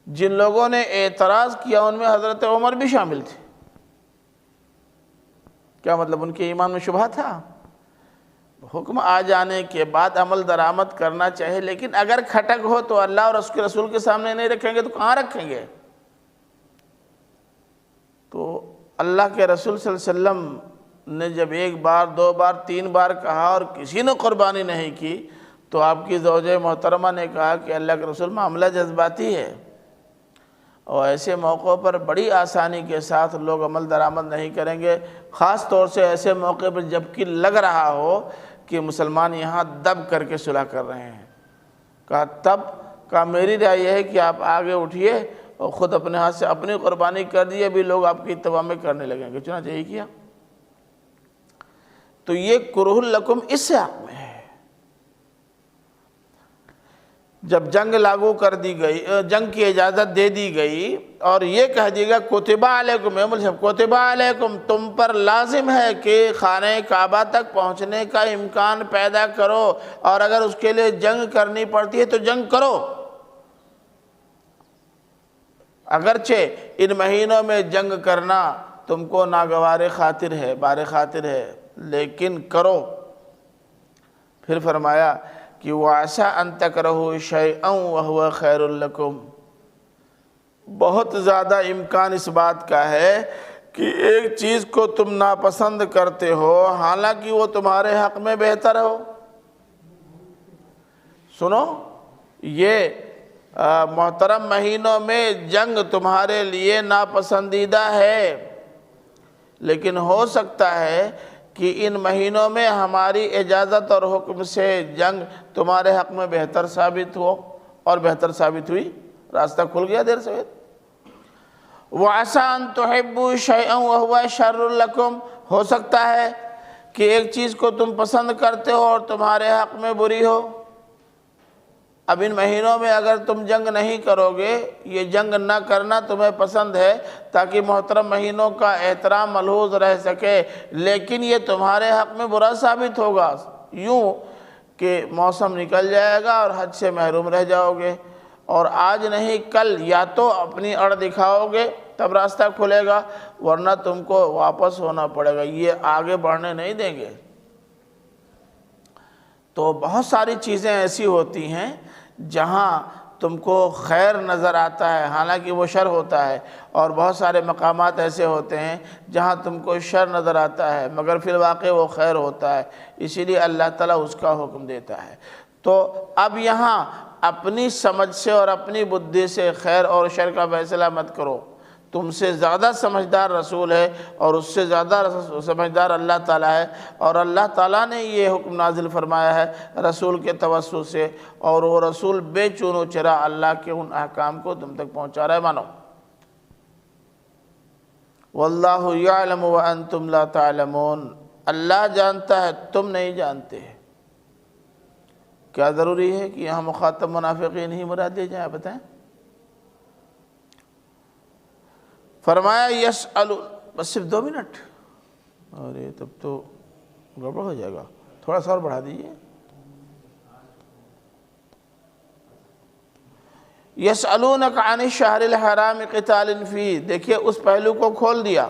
جن لوگوں نے اعتراض کیا ان میں حضرت عمر بھی شامل تھے. کیا مطلب؟ ان کے ایمان میں شبہ تھا. حکم آ جانے کے بعد عمل درآمد کرنا چاہیے، لیکن اگر کھٹک ہو تو اللہ اور اس کے رسول کے سامنے نہیں رکھیں گے تو کہاں رکھیں گے؟ تو اللہ کے رسول صلی اللہ علیہ وسلم نے جب ایک بار، دو بار، تین بار کہا اور کسی نے قربانی نہیں کی تو آپ کی زوجہ محترمہ نے کہا کہ اللہ کے رسول معاملہ جذباتی ہے، اور ایسے موقعوں پر بڑی آسانی کے ساتھ لوگ عمل درآمد نہیں کریں گے، خاص طور سے ایسے موقع پر جبکہ لگ رہا ہو کہ مسلمان یہاں دب کر کے صلح کر رہے ہیں. کہا میری رائے یہ ہے کہ آپ آگے اٹھیے اور خود اپنے ہاتھ سے اپنی قربانی کر دیے، ابھی لوگ آپ کی اتباع میں کرنے لگیں گے. چنانچہ یہی کیا. تو یہ کرہ لکم اس سے حق میں ہے. جب جنگ لاگو کر دی گئی، جنگ کی اجازت دے دی گئی اور یہ کہہ دیا گیا کتبہ علیکم، کتبہ علیکم، تم پر لازم ہے کہ خانہ کعبہ تک پہنچنے کا امکان پیدا کرو، اور اگر اس کے لیے جنگ کرنی پڑتی ہے تو جنگ کرو. اگرچہ ان مہینوں میں جنگ کرنا تم کو ناگوار خاطر ہے، بار خاطر ہے، لیکن کرو. پھر فرمایا کہ وَعَسَىٰ أَن تَكْرَهُوا شَيْئًا وَهُوَ خَيْرٌ لَكُمْ. بہت زیادہ امکان اس بات کا ہے کہ ایک چیز کو تم ناپسند کرتے ہو حالانکہ وہ تمہارے حق میں بہتر ہو. سنو، یہ محترم مہینوں میں جنگ تمہارے لیے ناپسندیدہ ہے، لیکن ہو سکتا ہے کہ ان مہینوں میں ہماری اجازت اور حکم سے جنگ تمہارے حق میں بہتر ثابت ہو، اور بہتر ثابت ہوئی، راستہ کھل گیا دیر سے. وَعَسَىٰ أَن تُحِبُّوا شَيْئًا وَهُوَ شَرٌّ لَكُمْ. ہو سکتا ہے کہ ایک چیز کو تم پسند کرتے ہو اور تمہارے حق میں بری ہو. اب ان مہینوں میں اگر تم جنگ نہیں کرو گے، یہ جنگ نہ کرنا تمہیں پسند ہے تاکہ محترم مہینوں کا احترام ملحوظ رہ سکے، لیکن یہ تمہارے حق میں برا ثابت ہوگا، یوں کہ موسم نکل جائے گا اور حج سے محروم رہ جاؤ گے، اور آج نہیں کل یا تو اپنی اڑ دکھاؤ گے تب راستہ کھلے گا، ورنہ تم کو واپس ہونا پڑے گا، یہ آگے بڑھنے نہیں دیں گے. تو بہت ساری چیزیں ایسی ہوتی ہیں جہاں تم کو خیر نظر آتا ہے حالانکہ وہ شر ہوتا ہے، اور بہت سارے مقامات ایسے ہوتے ہیں جہاں تم کو شر نظر آتا ہے مگر فی الواقع وہ خیر ہوتا ہے، اسی لیے اللہ تعالیٰ اس کا حکم دیتا ہے. تو اب یہاں اپنی سمجھ سے اور اپنی بدھی سے خیر اور شر کا فیصلہ مت کرو. تم سے زیادہ سمجھدار رسول ہے اور اس سے زیادہ سمجھدار اللہ تعالیٰ ہے، اور اللہ تعالیٰ نے یہ حکم نازل فرمایا ہے رسول کے توسط سے، اور وہ رسول بے چون و چرا اللہ کے ان احکام کو تم تک پہنچا رہا ہے. مانو. واللہ یعلم وانتم لا تعلمون. اللہ جانتا ہے تم نہیں جانتے. کیا ضروری ہے کہ یہاں مخاطب منافقین ہی مراد دیے جائیں؟ بتائیں. فرمایا یسألون، بس صرف 2 منٹ، ارے تب تو گڑبڑ ہو جائے گا، تھوڑا سا اور بڑھا دیجئے. یسألونک عن الشہر الحرام قتال فیہ. دیکھیے اس پہلو کو کھول دیا.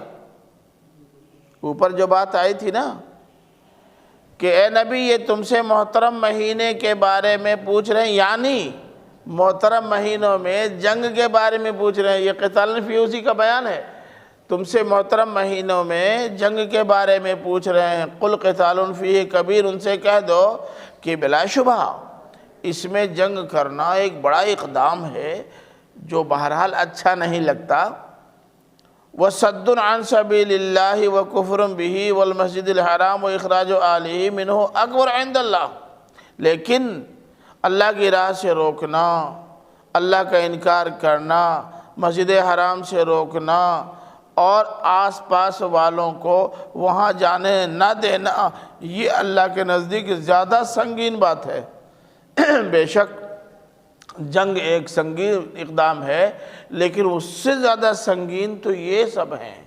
اوپر جو بات آئی تھی نا کہ اے نبی یہ تم سے محترم مہینے کے بارے میں پوچھ رہے ہیں، یعنی محترم مہینوں میں جنگ کے بارے میں پوچھ رہے ہیں. یہ قتال فی اسی کا بیان ہے. تم سے محترم مہینوں میں جنگ کے بارے میں پوچھ رہے ہیں. قل قتال فیہ کبیر. ان سے کہہ دو کہ بلا شبہ اس میں جنگ کرنا ایک بڑا اقدام ہے جو بہرحال اچھا نہیں لگتا. وَصَدٌّ عَن سَبِيلِ اللَّهِ وَكُفْرٌ بِهِ وَالْمَسْجِدِ الْحَرَامِ وَإِخْرَاجُ أَهْلِهِ مِنْهُ أَكْبَرُ عِنْدَ اللَّهِ. لیکن اللہ کی راہ سے روکنا، اللہ کا انکار کرنا، مسجد حرام سے روکنا اور آس پاس والوں کو وہاں جانے نہ دینا، یہ اللہ کے نزدیک زیادہ سنگین بات ہے. بے شک جنگ ایک سنگین اقدام ہے، لیکن اس سے زیادہ سنگین تو یہ سب ہیں.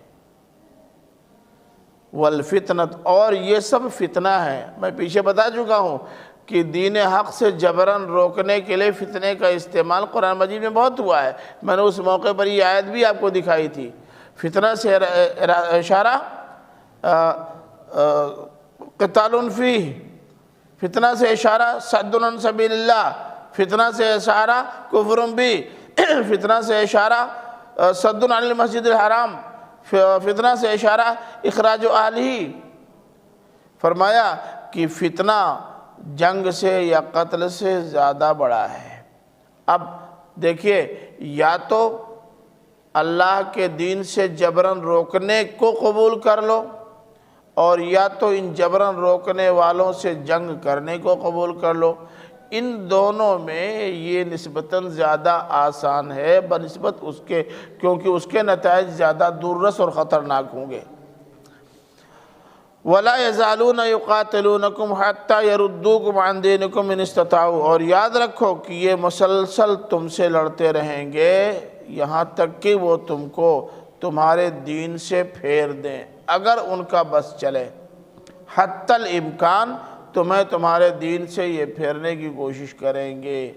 والفتنت، اور یہ سب فتنہ ہے۔ میں پیچھے بتا چکا ہوں کہ دین حق سے جبراً روکنے کے لیے فتنے کا استعمال قرآن مجید میں بہت ہوا ہے۔ میں نے اس موقع پر یہ آیت بھی آپ کو دکھائی تھی۔ فتنہ سے اشارہ قتال فیہ، فتنہ سے اشارہ صد عن سبیل اللہ، فتنہ سے اشارہ کفر بھی، فتنہ سے اشارہ صد عن المسجد الحرام، فتنہ سے اشارہ اخراج اہلہ۔ فرمایا کہ فتنہ جنگ سے یا قتل سے زیادہ بڑا ہے۔ اب دیکھیے، یا تو اللہ کے دین سے جبراً روکنے کو قبول کر لو، اور یا تو ان جبراً روکنے والوں سے جنگ کرنے کو قبول کر لو۔ ان دونوں میں یہ نسبتاً زیادہ آسان ہے بنسبت اس کے، کیونکہ اس کے نتائج زیادہ دور رس اور خطرناک ہوں گے۔ وَلَا يَزَالُونَ يُقَاتِلُونَكُمْ حَتَّى يَرُدُّوكُمْ عَنْ دِينِكُمْ إِنِ اسْتَطَاعُوا، اور یاد رکھو کہ یہ مسلسل تم سے لڑتے رہیں گے یہاں تک کہ وہ تم کو تمہارے دین سے پھیر دیں، اگر ان کا بس چلے۔ حتی الامکان، تمہیں تمہارے دین سے یہ پھیرنے کی کوشش کریں گے۔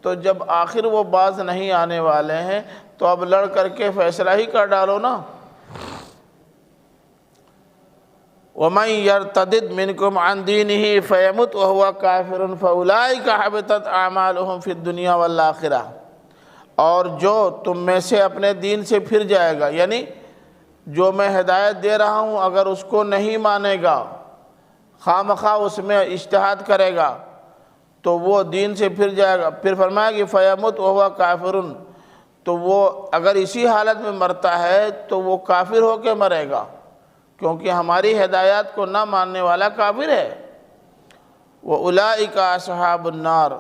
تو جب آخر وہ باز نہیں آنے والے ہیں تو اب لڑ کر کے فیصلہ ہی کر ڈالو نا۔ وَمَنْ يَرْتَدِدْ مِنْكُمْ عَنْ دِينِهِ فَيَمُتْ وَهُوَ كَافِرٌ فَأُولَئِكَ حَبِطَتْ أَعْمَالُهُمْ فِي الدُّنْيَا وَالْآخِرَةِ، اور جو تم میں سے اپنے دین سے پھر جائے گا، یعنی جو میں ہدایت دے رہا ہوں اگر اس کو نہیں مانے گا، خواہ مخواہ اس میں اجتہاد کرے گا، تو وہ دین سے پھر جائے گا۔ پھر فرمایا کہ فَيَمُتْ وَهُوَ كَافِرٌ، تو وہ اگر اسی حالت میں مرتا ہے تو وہ کافر ہو کے مرے گا، کیونکہ ہماری ہدایات کو نہ ماننے والا کافر ہے۔ وَأُولَئِكَ أَصْحَابُ النَّارِ،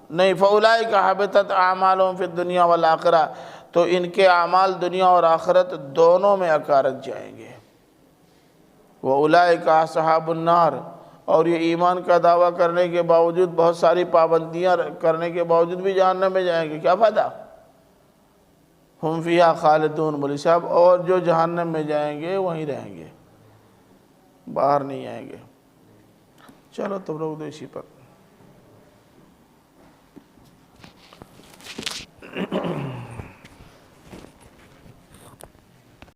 نہیں، فَأُولَئِكَ حَبِطَتْ أَعْمَالُهُمْ فِي الدُّنْيَا وَالْآخِرَةِ، تو ان کے اعمال دنیا اور آخرت دونوں میں اکارت جائیں گے۔ وَأُولَئِكَ أَصْحَابُ النَّارِ، اور یہ ایمان کا دعویٰ کرنے کے باوجود، بہت ساری پابندیاں کرنے کے باوجود بھی جہنم میں جائیں گے، کیا فائدہ؟ ہم فیہا خالدون، مولوی صاحب، اور جو جہنم میں جائیں گے وہیں رہیں گے، باہر نہیں آئیں گے۔ چلو تم لوگ تو اسی پر